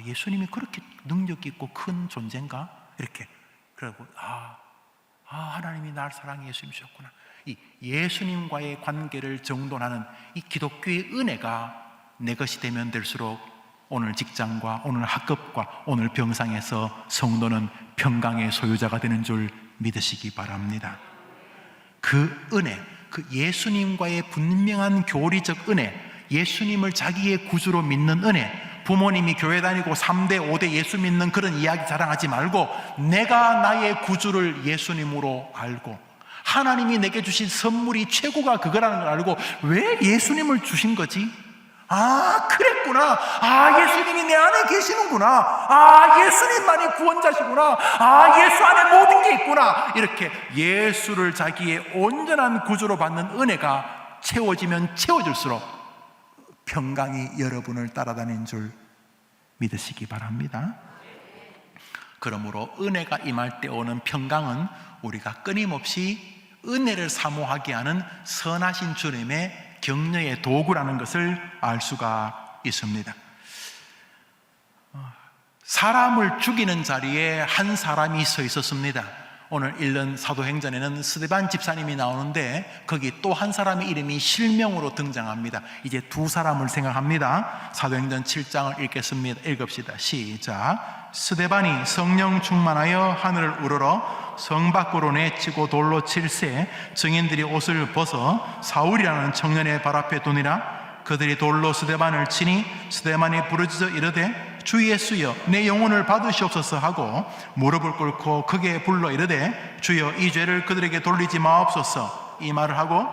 예수님이 그렇게 능력 있고 큰 존재인가? 이렇게. 그리고 하나님이 나를 사랑해 예수님이셨구나. 이 예수님과의 관계를 정돈하는 이 기독교의 은혜가 내 것이 되면 될수록 오늘 직장과 오늘 학급과 오늘 병상에서 성도는 평강의 소유자가 되는 줄 믿으시기 바랍니다. 그 은혜, 그 예수님과의 분명한 교리적 은혜, 예수님을 자기의 구주로 믿는 은혜, 부모님이 교회 다니고 3대, 5대 예수 믿는 그런 이야기 자랑하지 말고 내가 나의 구주를 예수님으로 알고 하나님이 내게 주신 선물이 최고가 그거라는 걸 알고 왜 예수님을 주신 거지? 그랬구나. 예수님이 내 안에 계시는구나. 예수님만이 구원자시구나. 예수 안에 모든 게 있구나. 이렇게 예수를 자기의 온전한 구주로 받는 은혜가 채워지면 채워질수록 평강이 여러분을 따라다니는 줄 믿으시기 바랍니다. 그러므로 은혜가 임할 때 오는 평강은 우리가 끊임없이 은혜를 사모하게 하는 선하신 주님의 격려의 도구라는 것을 알 수가 있습니다. 사람을 죽이는 자리에 한 사람이 서 있었습니다. 오늘 읽는 사도행전에는 스데반 집사님이 나오는데 거기 또 한 사람의 이름이 실명으로 등장합니다. 이제 두 사람을 생각합니다. 사도행전 7장을 읽읍시다. 시작. 스데반이 성령 충만하여 하늘을 우러러 성 밖으로 내치고 돌로 칠세 증인들이 옷을 벗어 사울이라는 청년의 발 앞에 두니라. 그들이 돌로 스데반을 치니 스데반이 부르짖어 이르되 주 예수여 내 영혼을 받으시옵소서 하고 무릎을 꿇고 크게 불러 이르되 주여 이 죄를 그들에게 돌리지 마옵소서. 이 말을 하고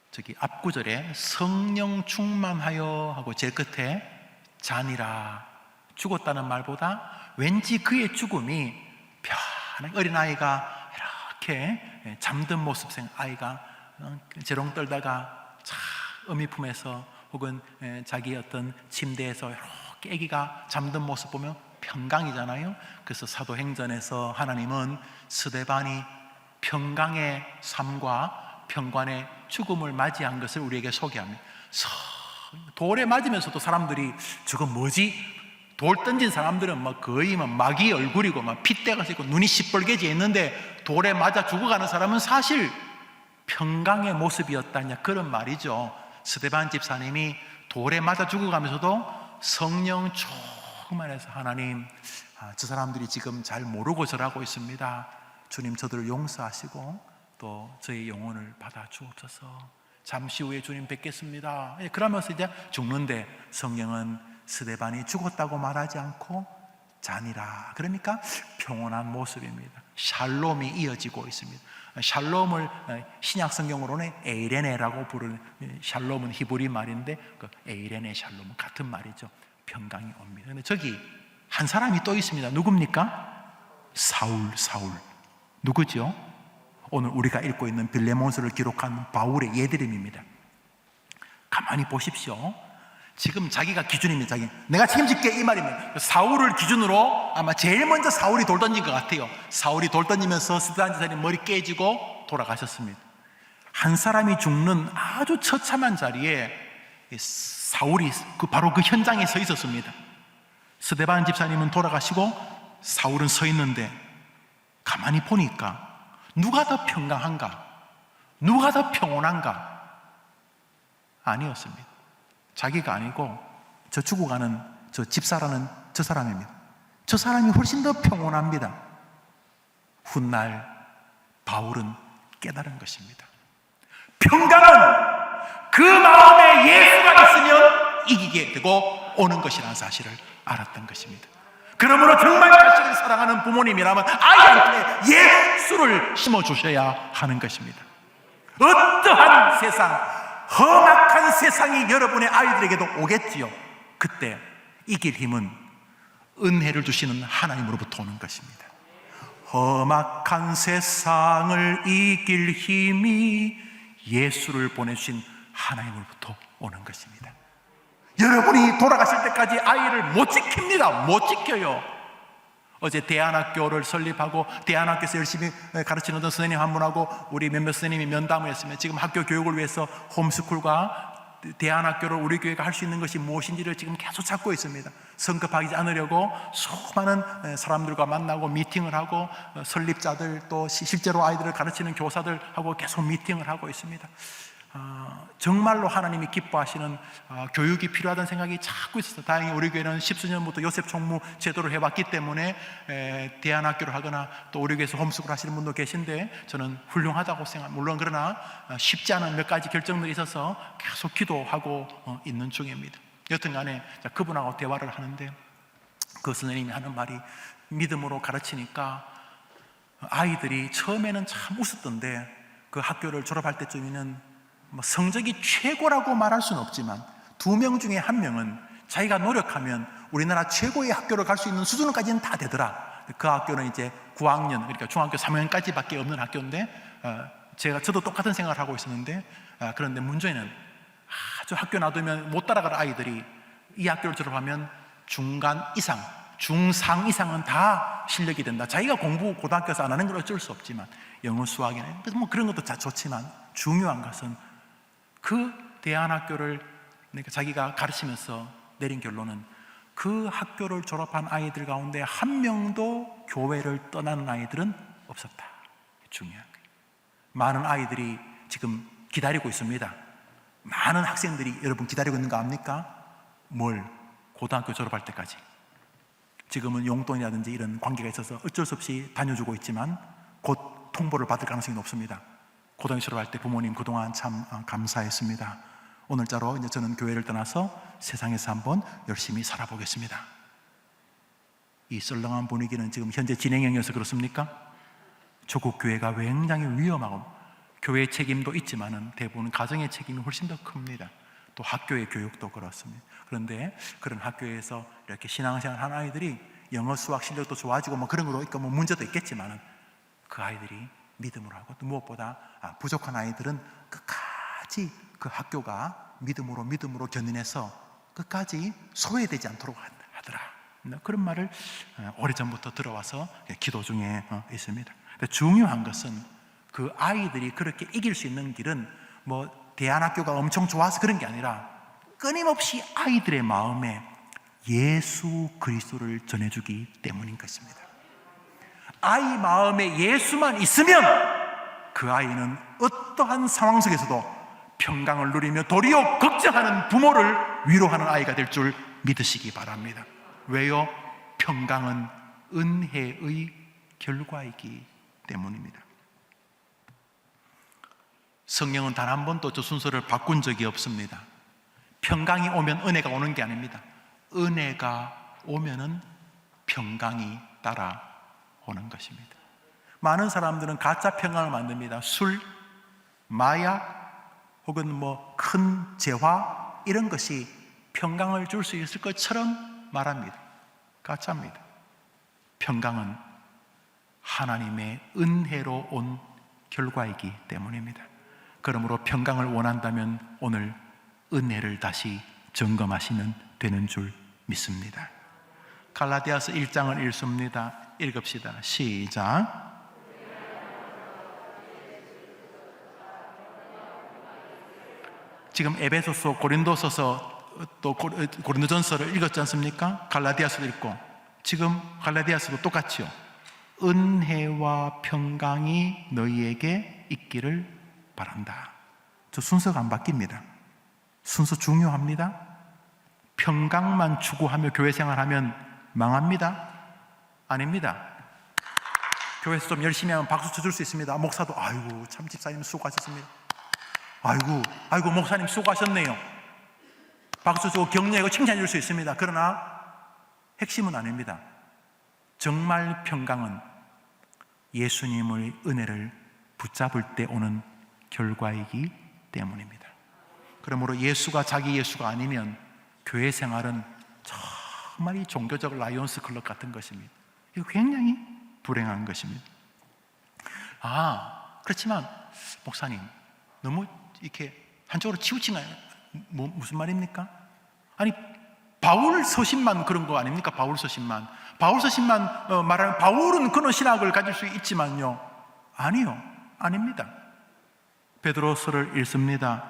저기 앞구절에 성령 충만하여 하고 제일 끝에 잔이라. 죽었다는 말보다 왠지 그의 죽음이 편한 어린아이가 이렇게 잠든 모습 아이가 재롱 떨다가 참 어미 품에서 혹은 자기 어떤 침대에서 이렇게 아기가 잠든 모습 보면 평강이잖아요. 그래서 사도행전에서 하나님은 스데반이 평강의 삶과 평관의 죽음을 맞이한 것을 우리에게 소개합니다. 돌에 맞으면서도 사람들이 저거 뭐지? 돌 던진 사람들은 막 거의 막 마귀 얼굴이고 막 핏대가 있고 눈이 시뻘개져 있는데 돌에 맞아 죽어가는 사람은 사실 평강의 모습이었다냐 그런 말이죠. 스데반 집사님이 돌에 맞아 죽어가면서도 성령 충만해서 하나님, 저 사람들이 지금 잘 모르고 절하고 있습니다. 주님 저들을 용서하시고 또 저희 영혼을 받아 주옵소서. 잠시 후에 주님 뵙겠습니다. 그러면서 이제 죽는데 성경은 스데반이 죽었다고 말하지 않고 잔이라, 그러니까 평온한 모습입니다. 샬롬이 이어지고 있습니다. 샬롬을 신약 성경으로는 에이레네라고 부르는, 샬롬은 히브리 말인데 그 에이레네 샬롬은 같은 말이죠. 평강이 옵니다. 근데 저기 한 사람이 또 있습니다. 누굽니까? 사울. 누구죠? 오늘 우리가 읽고 있는 빌레몬서를 기록한 바울의 예드림입니다. 가만히 보십시오. 지금 자기가 기준입니다. 내가 책임질게 이 말입니다. 사울을 기준으로 아마 제일 먼저 사울이 돌 던진 것 같아요. 사울이 돌 던지면서 스데반 집사님 머리 깨지고 돌아가셨습니다. 한 사람이 죽는 아주 처참한 자리에 사울이 바로 그 현장에 서 있었습니다. 스데반 집사님은 돌아가시고 사울은 서 있는데 가만히 보니까 누가 더 평강한가? 누가 더 평온한가? 아니었습니다. 자기가 아니고 저 죽어가는 저 집사라는 저 사람입니다. 저 사람이 훨씬 더 평온합니다. 훗날 바울은 깨달은 것입니다. 평강은 그 마음에 예수가 있으면 이기게 되고 오는 것이라는 사실을 알았던 것입니다. 그러므로 정말 자식을 사랑하는 부모님이라면 아이한테 예수를 심어주셔야 하는 것입니다. 어떠한 세상, 험악한 세상이 여러분의 아이들에게도 오겠지요. 그때 이길 힘은 은혜를 주시는 하나님으로부터 오는 것입니다. 험악한 세상을 이길 힘이 예수를 보내주신 하나님으로부터 오는 것입니다. 여러분이 돌아가실 때까지 아이를 못 지킵니다. 못 지켜요. 어제 대안학교를 설립하고 대안학교에서 열심히 가르치는 어떤 선생님 한 분하고 우리 몇몇 선생님이 면담을 했으면 지금 학교 교육을 위해서 홈스쿨과 대안학교를 우리 교회가 할 수 있는 것이 무엇인지를 지금 계속 찾고 있습니다. 성급하지 않으려고 수많은 사람들과 만나고 미팅을 하고 설립자들 또 실제로 아이들을 가르치는 교사들하고 계속 미팅을 하고 있습니다. 정말로 하나님이 기뻐하시는 교육이 필요하다는 생각이 자꾸 있었어요. 다행히 우리 교회는 십수년부터 요셉 총무 제도를 해왔기 때문에 대안학교를 하거나 또 우리 교회에서 홈스쿨 하시는 분도 계신데 저는 훌륭하다고 생각합니다. 물론 그러나 쉽지 않은 몇 가지 결정들이 있어서 계속 기도하고 있는 중입니다. 여튼 간에 그분하고 대화를 하는데 그 선생님이 하는 말이 믿음으로 가르치니까 아이들이 처음에는 참 웃었던데 그 학교를 졸업할 때쯤에는 성적이 최고라고 말할 수는 없지만 2명 중에 1명은 자기가 노력하면 우리나라 최고의 학교를 갈 수 있는 수준까지는 다 되더라. 그 학교는 이제 9학년, 그러니까 중학교 3학년까지 밖에 없는 학교인데 저도 똑같은 생각을 하고 있었는데 그런데 문제는 아주 학교 놔두면 못 따라갈 아이들이 이 학교를 졸업하면 중간 이상, 중상 이상은 다 실력이 된다. 자기가 공부 고등학교에서 안 하는 건 어쩔 수 없지만 영어, 수학이나 뭐 그런 것도 다 좋지만 중요한 것은 그 대안학교를 그러니까 자기가 가르치면서 내린 결론은 그 학교를 졸업한 아이들 가운데 1명도 교회를 떠나는 아이들은 없었다. 중요한 거예요. 많은 아이들이 지금 기다리고 있습니다. 많은 학생들이 여러분 기다리고 있는 거 압니까? 뭘? 고등학교 졸업할 때까지. 지금은 용돈이라든지 이런 관계가 있어서 어쩔 수 없이 다녀주고 있지만 곧 통보를 받을 가능성이 높습니다. 고등학교 졸업할 때 부모님 그동안 참 감사했습니다. 오늘자로 이제 저는 교회를 떠나서 세상에서 한번 열심히 살아보겠습니다. 이 썰렁한 분위기는 지금 현재 진행형이어서 그렇습니까? 조국 교회가 굉장히 위험하고 교회의 책임도 있지만은 대부분 가정의 책임이 훨씬 더 큽니다. 또 학교의 교육도 그렇습니다. 그런데 그런 학교에서 이렇게 신앙생활 하는 아이들이 영어, 수학 실력도 좋아지고 뭐 그런 거로 뭐 문제도 있겠지만은 그 아이들이 믿음으로 하고 또 무엇보다 부족한 아이들은 끝까지 그 학교가 믿음으로 견인해서 끝까지 소외되지 않도록 하더라. 그런 말을 오래전부터 들어와서 기도 중에 있습니다. 중요한 것은 그 아이들이 그렇게 이길 수 있는 길은 뭐 대안학교가 엄청 좋아서 그런 게 아니라 끊임없이 아이들의 마음에 예수 그리스도를 전해주기 때문인 것입니다. 아이 마음에 예수만 있으면 그 아이는 어떠한 상황 속에서도 평강을 누리며 도리어 걱정하는 부모를 위로하는 아이가 될 줄 믿으시기 바랍니다. 왜요? 평강은 은혜의 결과이기 때문입니다. 성령은 단 한 번도 저 순서를 바꾼 적이 없습니다. 평강이 오면 은혜가 오는 게 아닙니다. 은혜가 오면은 평강이 따라오는 것입니다. 많은 사람들은 가짜 평강을 만듭니다. 술, 마약, 혹은 뭐 큰 재화 이런 것이 평강을 줄 수 있을 것처럼 말합니다. 가짜입니다. 평강은 하나님의 은혜로 온 결과이기 때문입니다. 그러므로 평강을 원한다면 오늘 은혜를 다시 점검하시면 되는 줄 믿습니다. 갈라디아서 1장을 읽습니다. 읽읍시다. 시작. 지금 에베소서, 고린도서서, 또 고린도전서를 읽었지 않습니까? 갈라디아서도 읽고, 지금 갈라디아서도 똑같이요. 은혜와 평강이 너희에게 있기를 바란다. 저 순서가 안 바뀝니다. 순서 중요합니다. 평강만 추구하며 교회 생활하면 망합니다? 아닙니다. 교회에서 좀 열심히 하면 박수 쳐줄 수 있습니다. 목사도 아이고 참 집사님 수고하셨습니다. 아이고 목사님 수고하셨네요. 박수 주고 격려하고 칭찬해 줄 수 있습니다. 그러나 핵심은 아닙니다. 정말 평강은 예수님의 은혜를 붙잡을 때 오는 결과이기 때문입니다. 그러므로 예수가 자기 예수가 아니면 교회 생활은 정말 이 종교적 라이온스 클럽 같은 것입니다. 이거 굉장히 불행한 것입니다. 그렇지만 목사님 너무 이렇게 한쪽으로 치우치나요? 무슨 말입니까? 아니 바울 서신만 그런 거 아닙니까? 바울 서신만 말하면 바울은 그런 신학을 가질 수 있지만요, 아니요, 아닙니다. 베드로서를 읽습니다.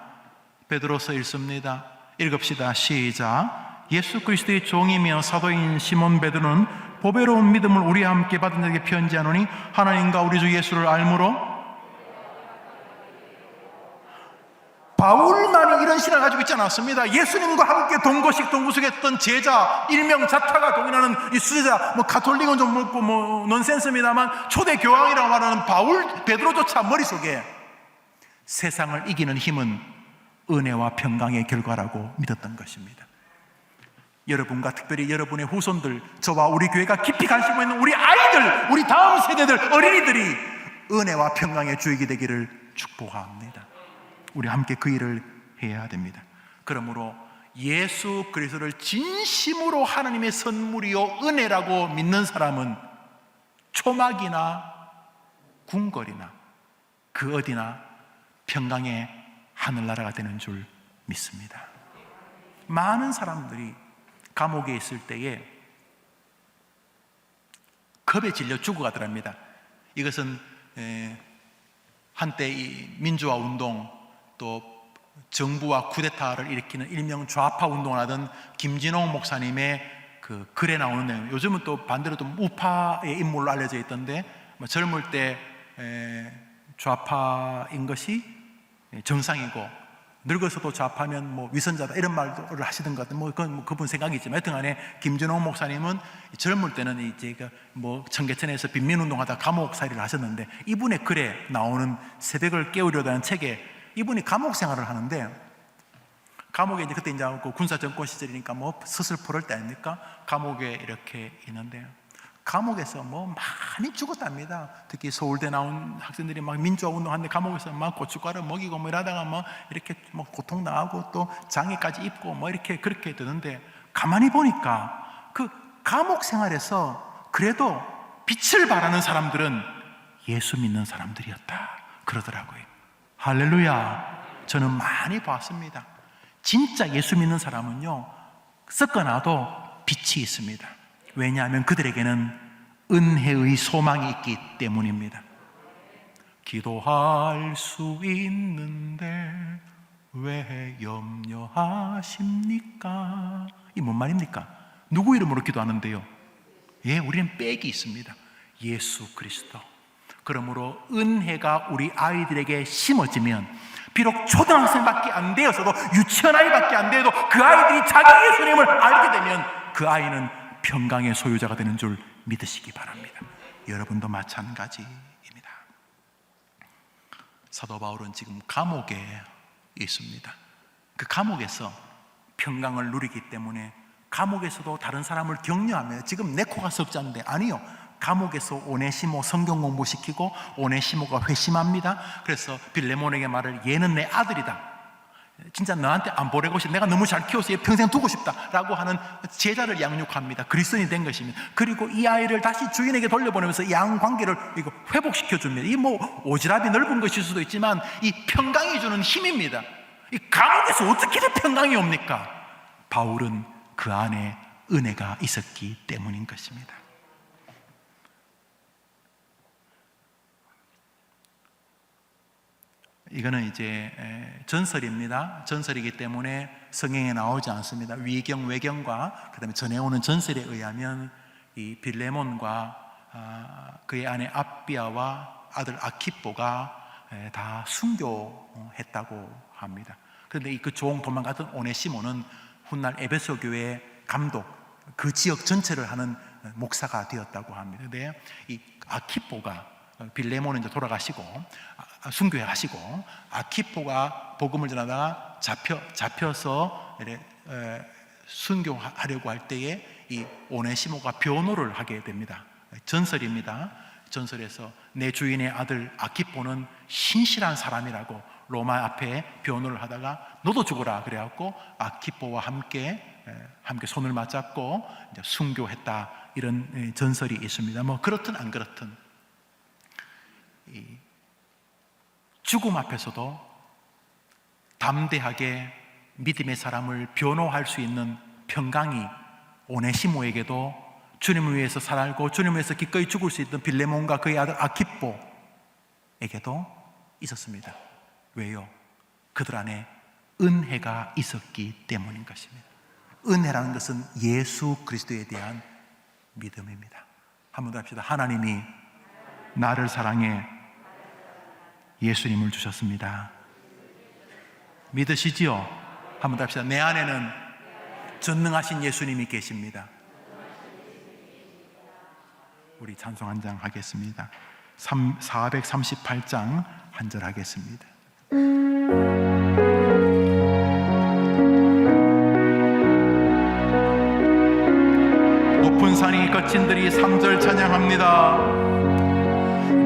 베드로서 읽습니다. 읽읍시다. 시작. 예수 그리스도의 종이며 사도인 시몬 베드로는 보배로운 믿음을 우리와 함께 받은 자에게 편지하노니 하나님과 우리 주 예수를 알므로. 바울만이 이런 신앙을 가지고 있지 않았습니다. 예수님과 함께 동거식 동구숙했던 제자, 일명 자타가 동의하는 이 수제자, 가톨릭은 좀 넌센스입니다만 초대 교황이라고 말하는 바울, 베드로조차 머릿속에 세상을 이기는 힘은 은혜와 평강의 결과라고 믿었던 것입니다. 여러분과 특별히 여러분의 후손들, 저와 우리 교회가 깊이 관심 있는 우리 아이들, 우리 다음 세대들, 어린이들이 은혜와 평강의 주역이 되기를 축복합니다. 우리 함께 그 일을 해야 됩니다. 그러므로 예수 그리스도를 진심으로 하나님의 선물이요 은혜라고 믿는 사람은 초막이나 궁궐이나 그 어디나 평강의 하늘나라가 되는 줄 믿습니다. 많은 사람들이 감옥에 있을 때에 겁에 질려 죽어가더랍니다. 이것은 한때 이 민주화 운동, 또 정부와 쿠데타를 일으키는 일명 좌파 운동을 하던 김진홍 목사님의 그 글에 나오는 내용, 요즘은 또 반대로 또 우파의 인물로 알려져 있던데, 젊을 때 좌파인 것이 정상이고 늙어서도 좌파면 위선자다 이런 말을 하시던 것 같아요. 그건 그분 생각이지만 하여튼 간에 김진홍 목사님은 젊을 때는 이제 청계천에서 빈민운동하다 감옥살이를 하셨는데, 이분의 글에 나오는 새벽을 깨우려다는 책에 이분이 감옥 생활을 하는데, 감옥에 이제 그때 이제 군사 정권 시절이니까 서슬퍼럴 때 아닙니까? 감옥에 이렇게 있는데 감옥에서 많이 죽었답니다. 특히 서울대 나온 학생들이 막 민주화 운동하는데 감옥에서 막 고춧가루 먹이고 이러다가 이렇게 고통 나고 또 장애까지 입고 이렇게 그렇게 되는데, 가만히 보니까 그 감옥 생활에서 그래도 빛을 발하는 사람들은 예수 믿는 사람들이었다 그러더라고요. 할렐루야. 저는 많이 봤습니다. 진짜 예수 믿는 사람은요, 섞어놔도 빛이 있습니다. 왜냐하면 그들에게는 은혜의 소망이 있기 때문입니다. 기도할 수 있는데 왜 염려하십니까? 이 뭔 말입니까? 누구 이름으로 기도하는데요? 우리는 빽이 있습니다. 예수 그리스도. 그러므로 은혜가 우리 아이들에게 심어지면, 비록 초등학생밖에 안 되어서도, 유치원 아이밖에 안 되어도 그 아이들이 자기 예수님을 알게 되면 그 아이는 평강의 소유자가 되는 줄 믿으시기 바랍니다. 여러분도 마찬가지입니다. 사도 바울은 지금 감옥에 있습니다. 그 감옥에서 평강을 누리기 때문에 감옥에서도 다른 사람을 격려하며, 지금 내 코가 썩지 않는데, 아니요, 감옥에서 오네시모 성경 공부시키고 오네시모가 회심합니다. 그래서 빌레몬에게 말을, 얘는 내 아들이다, 진짜 너한테 안 보내고 싶다, 내가 너무 잘 키워서 얘 평생 두고 싶다 라고 하는 제자를 양육합니다. 그리스도인이 된 것입니다. 그리고 이 아이를 다시 주인에게 돌려보내면서 양 관계를 회복시켜 줍니다. 이 오지랖이 넓은 것일 수도 있지만 이 평강이 주는 힘입니다. 이 감옥에서 어떻게 평강이 옵니까? 바울은 그 안에 은혜가 있었기 때문인 것입니다. 이거는 이제 전설입니다. 전설이기 때문에 성경에 나오지 않습니다. 위경, 외경과 그다음에 전해오는 전설에 의하면 이 빌레몬과 그의 아내 압비아와 아들 아키뽀가 다 순교했다고 합니다. 그런데 그 종 도망갔던 오네시모는 훗날 에베소 교회 감독, 그 지역 전체를 하는 목사가 되었다고 합니다. 근데 이 아키뽀가, 빌레몬은 이제 돌아가시고 순교하시고, 아키포가 복음을 전하다가 잡혀서 순교하려고 할 때에 이 오네시모가 변호를 하게 됩니다. 전설입니다. 전설에서 내 주인의 아들 아키포는 신실한 사람이라고 로마 앞에 변호를 하다가 너도 죽어라 그래갖고 아키포와 함께 손을 맞잡고 이제 순교했다, 이런 전설이 있습니다. 뭐 그렇든 안 그렇든 이 죽음 앞에서도 담대하게 믿음의 사람을 변호할 수 있는 평강이 오네시모에게도, 주님을 위해서 살고 주님을 위해서 기꺼이 죽을 수 있던 빌레몬과 그의 아들 아키포에게도 있었습니다. 왜요? 그들 안에 은혜가 있었기 때문인 것입니다. 은혜라는 것은 예수 그리스도에 대한 믿음입니다. 한번 더 합시다. 하나님이 나를 사랑해 예수님을 주셨습니다. 믿으시지요? 한번 더 합시다. 내 안에는 전능하신 예수님이 계십니다. 우리 찬송 한 장 하겠습니다. 438장 한 절 하겠습니다. 높은 산이 거친들이 3절 찬양합니다.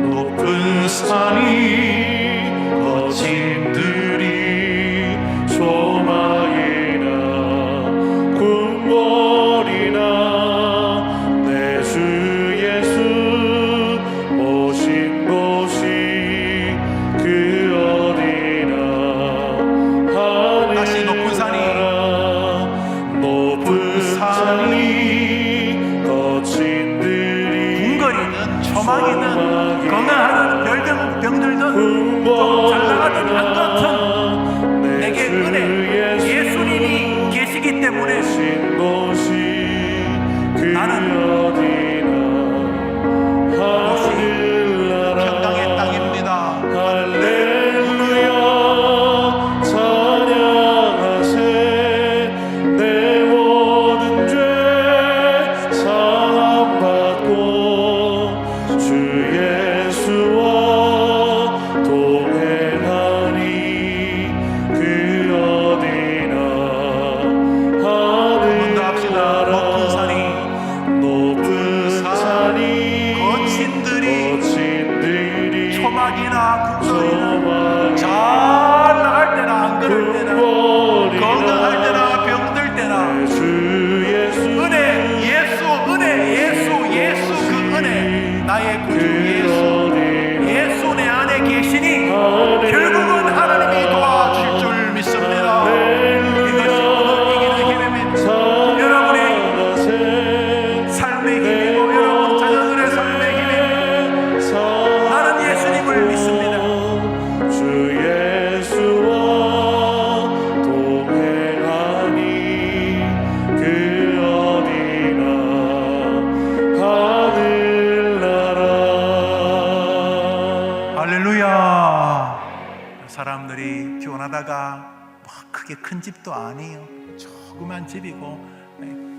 높은 산이 거친들이 조망이나 궁궐이나 내 주 예수 오신 곳이 그 어디나 다시 높은 산이 거친들이 궁궐이든 조망이든 건강하는 병들든 좀 잘나가든 안 같은 내게 은혜, 예수님이 계시기 때문에 나는 이곳이 평강의 땅입니다. 할렐루야 찬양하세. 내 모든 죄 사함받고 주 예수와 동행하니 그 어디나 하늘나라 높은 산이 거친들이 초막이나 궁궐이나 잘 나갈 때나 안 그럴 때나 건강할 때나 병들 때나 은혜, 예수 그 은혜, 나의 구주 예수 내 안에 계시니 결국은 하나님이 도와주실 줄 믿습니다. 이것이 오늘 이기는 힘입니다. 여러분의 삶의 힘이고 여러분 자녀들의 삶의 힘입니다. 나는 예수님을 믿습니다. 주 예수와 동행하니 그 어디나 하늘나라. 할렐루야. 사람들이 결혼하다가 뭐 크게 큰 집도 아니에요. 조그만 집이고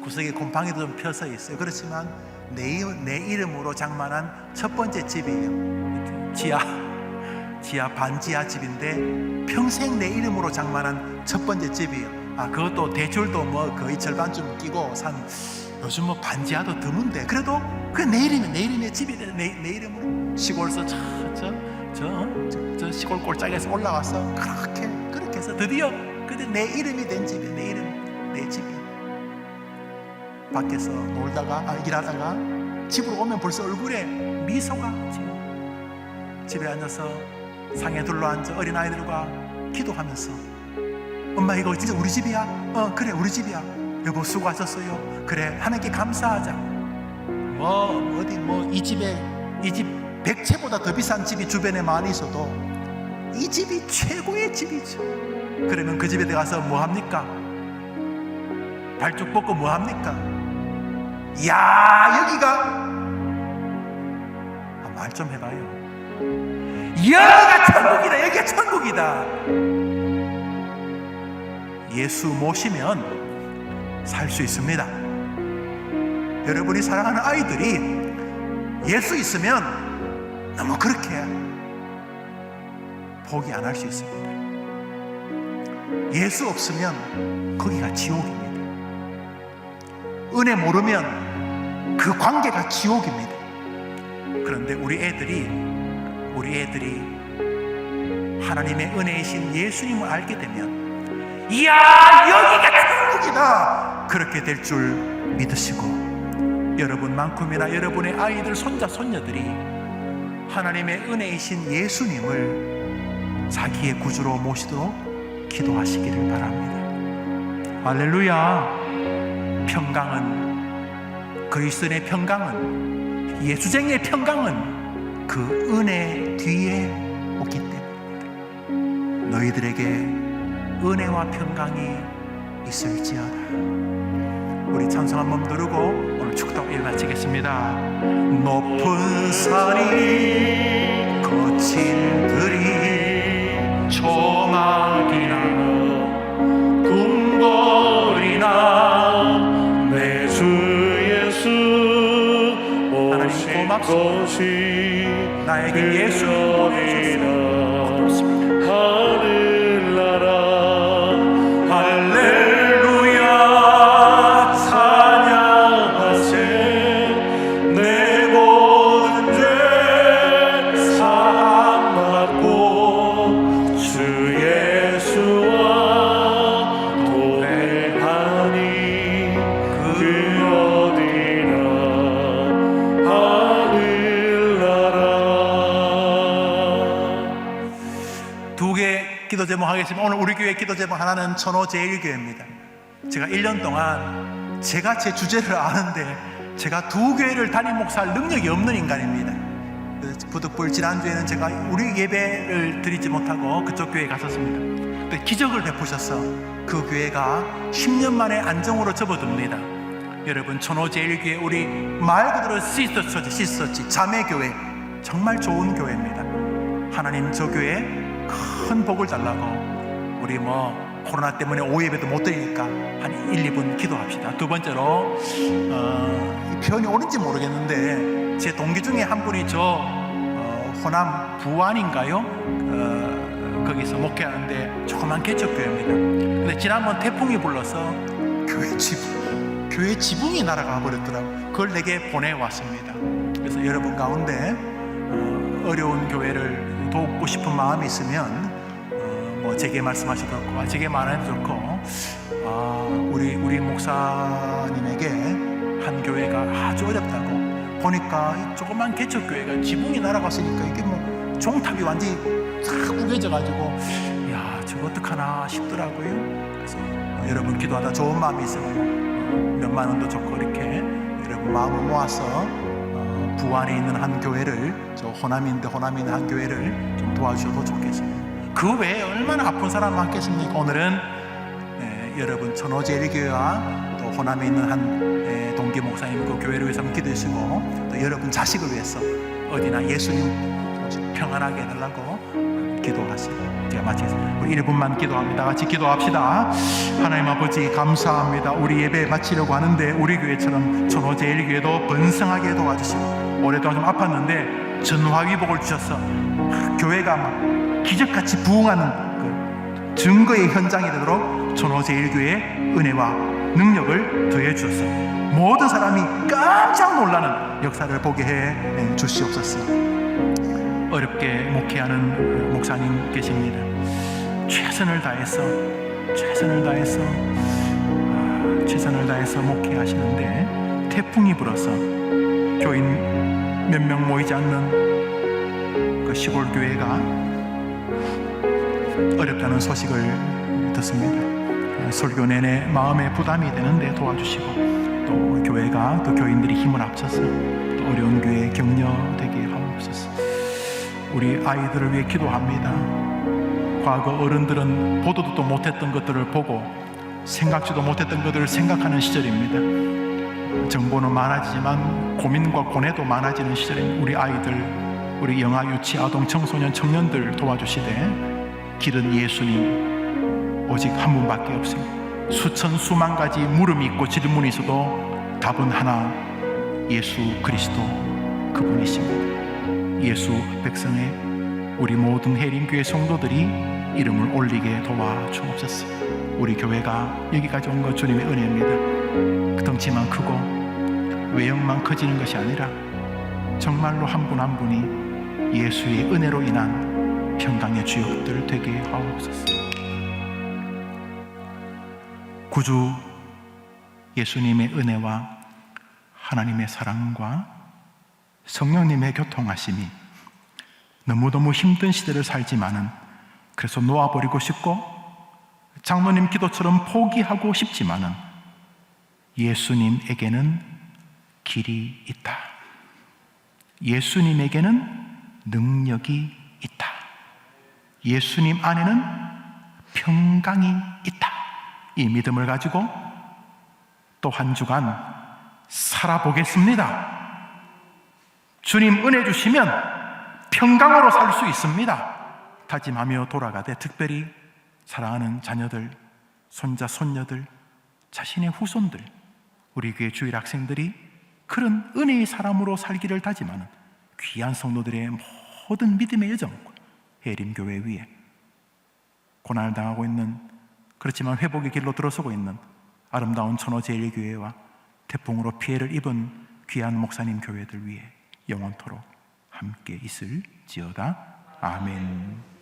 구석에 곰팡이도 좀 펴서 있어요. 그렇지만 내 이름으로 장만한 첫 번째 집이에요. 지하 반지하 집인데 평생 내 이름으로 장만한 첫 번째 집이에요. 그것도 대출도 뭐 거의 절반쯤 끼고 산, 요즘 뭐 반지하도 드문데 그래도 그 내 이름의 집이 내 이름으로 시골에서 저 시골 골짜기에서 올라와서 그렇게 해서 드디어 근데 내 이름이 된 집이에요. 내 집이. 밖에서 놀다가 일하다가 집으로 오면 벌써 얼굴에 미소가 집에 앉아서 상에 둘러앉아 어린아이들과 기도하면서 엄마 이거 진짜 우리 집이야? 그래 우리 집이야. 여보 수고하셨어요. 그래 하나님께 감사하자. 이 집 100채보다 더 비싼 집이 주변에 많이 있어도 이 집이 최고의 집이죠. 그러면 그 집에 들어가서 뭐 합니까? 발쭉 뻗고 뭐 합니까? 야, 여기가, 말 좀 해봐요. 여기가 천국이다, 여기가 천국이다. 예수 모시면 살 수 있습니다. 여러분이 사랑하는 아이들이 예수 있으면 너무 그렇게 포기 안 할 수 있습니다. 예수 없으면 거기가 지옥입니다. 은혜 모르면 그 관계가 지옥입니다. 그런데 우리 애들이 하나님의 은혜이신 예수님을 알게 되면, 이야, 여기가 천국이다, 그렇게 될 줄 믿으시고, 여러분만큼이나 여러분의 아이들, 손자, 손녀들이 하나님의 은혜이신 예수님을 자기의 구주로 모시도록 기도하시기를 바랍니다. 할렐루야. 평강은, 그리스도의 평강은, 예수쟁이의 평강은 그 은혜 뒤에 오기 때문입니다. 너희들에게 은혜와 평강이 있을지어다. 우리 찬송 한번 부르고 오늘 축도를 마치겠습니다. 높은 산이 거친 들이 조막이나 궁궐이나 내 주 예수 오신 곳이 나에게 예수를 보여주셨습니다. 하늘나라 할렐루야 찬양하세. 내 모든 죄 사함받고 주 예수와 동행하니 그 어디나 하늘나라. 두 개 기도 제목 하겠습니다. 오늘 우리 교회 기도 제목 하나는 천호제일교회입니다. 제가 1년 동안 제가 제 주제를 아는데 제가 두 교회를 담임 목사할 능력이 없는 인간입니다. 부득불 지난주에는 제가 우리 예배를 드리지 못하고 그쪽 교회에 갔었습니다. 근데 기적을 베푸셔서 그 교회가 10년 만에 안정으로 접어듭니다. 여러분, 천호제일교회 우리 말 그대로 시스터처치 자매교회, 정말 좋은 교회입니다. 하나님 저 교회에 큰 복을 달라고, 우리 코로나 때문에 오예배도 못 드리니까 한 1, 2분 기도합시다. 두 번째로 이 표현이 옳은지 모르겠는데 제 동기 중에 한 분이 저 호남 부안인가요? 거기서 목회하는데 조그만 개척교회입니다. 근데 지난번 태풍이 불러서 교회 지붕이 날아가 버렸더라고요. 그걸 내게 보내왔습니다. 그래서 여러분 가운데 어려운 교회를 돕고 싶은 마음이 있으면 제게 말씀하셔도 좋고, 제게 말해도 좋고, 우리 목사님에게 한 교회가 아주 어렵다고, 보니까 이 조그만 개척교회가 지붕이 날아갔으니까 이게 종탑이 완전히 싹 구겨져가지고, 야, 저거 어떡하나 싶더라고요. 그래서 여러분 기도하다 좋은 마음이 있으면 몇만 원도 좋고, 이렇게 여러분 마음을 모아서 부안에 있는 한 교회를, 저 호남인데 호남에 있는 한 교회를 좀 도와주셔도 좋겠습니다. 그 외에 얼마나 아픈 사람 많겠습니까? 오늘은 여러분 천호제일교회와 또 호남에 있는 한 동기 목사님 그 교회를 위해서 기도해주시고, 또 여러분 자식을 위해서 어디나 예수님 평안하게 해달라고 기도하시고, 제가 마치겠습니다. 우리 1분만 기도합니다. 같이 기도합시다. 하나님 아버지 감사합니다. 우리 예배 마치려고 하는데 우리 교회처럼 천호제일교회도 번성하게 도와주시고, 오랫동안 좀 아팠는데 전화위복을 주셔서 교회가 막 기적같이 부흥하는 그 증거의 현장이 되도록 천호제일교회의 은혜와 능력을 더해 주셔서 모든 사람이 깜짝 놀라는 역사를 보게 해 주시옵소서. 어렵게 목회하는 목사님 계십니다. 최선을 다해서 목회하시는데 태풍이 불어서 교인 몇 명 모이지 않는 그 시골 교회가 어렵다는 소식을 듣습니다. 설교 내내 마음에 부담이 되는데 도와주시고, 또 교회가 또 교인들이 힘을 합쳐서 또 어려운 교회 격려되게 하옵소서. 우리 아이들을 위해 기도합니다. 과거 어른들은 보도도 못했던 것들을 보고 생각지도 못했던 것들을 생각하는 시절입니다. 정보는 많아지지만 고민과 고뇌도 많아지는 시절인 우리 아이들, 우리 영아, 유치, 아동, 청소년, 청년들 도와주시되 길은 예수님 오직 한 분밖에 없습니다. 수천 수만 가지 물음이 있고 질문이 있어도 답은 하나, 예수 그리스도 그분이십니다. 예수 백성의 우리 모든 해림교회 성도들이 이름을 올리게 도와주옵소서. 우리 교회가 여기까지 온 것 주님의 은혜입니다. 덩치만 크고 외형만 커지는 것이 아니라 정말로 한 분 한 분이 예수의 은혜로 인한 평강의 주역들 되게 하옵소서. 구주 예수님의 은혜와 하나님의 사랑과 성령님의 교통하심이 너무너무 힘든 시대를 살지만은 그래서 놓아버리고 싶고 장로님 기도처럼 포기하고 싶지만은 예수님에게는 길이 있다. 예수님에게는 능력이 있다. 예수님 안에는 평강이 있다. 이 믿음을 가지고 또 한 주간 살아보겠습니다. 주님 은혜 주시면 평강으로 살 수 있습니다. 다짐하며 돌아가되 특별히 사랑하는 자녀들, 손자, 손녀들, 자신의 후손들, 우리 교회 주일 학생들이 그런 은혜의 사람으로 살기를 다짐하는 귀한 성도들의 모든 믿음의 여정과 해림교회 위에 고난을 당하고 있는, 그렇지만 회복의 길로 들어서고 있는 아름다운 천호제일교회와 태풍으로 피해를 입은 귀한 목사님 교회들 위에 영원토록 함께 있을지어다. 아멘.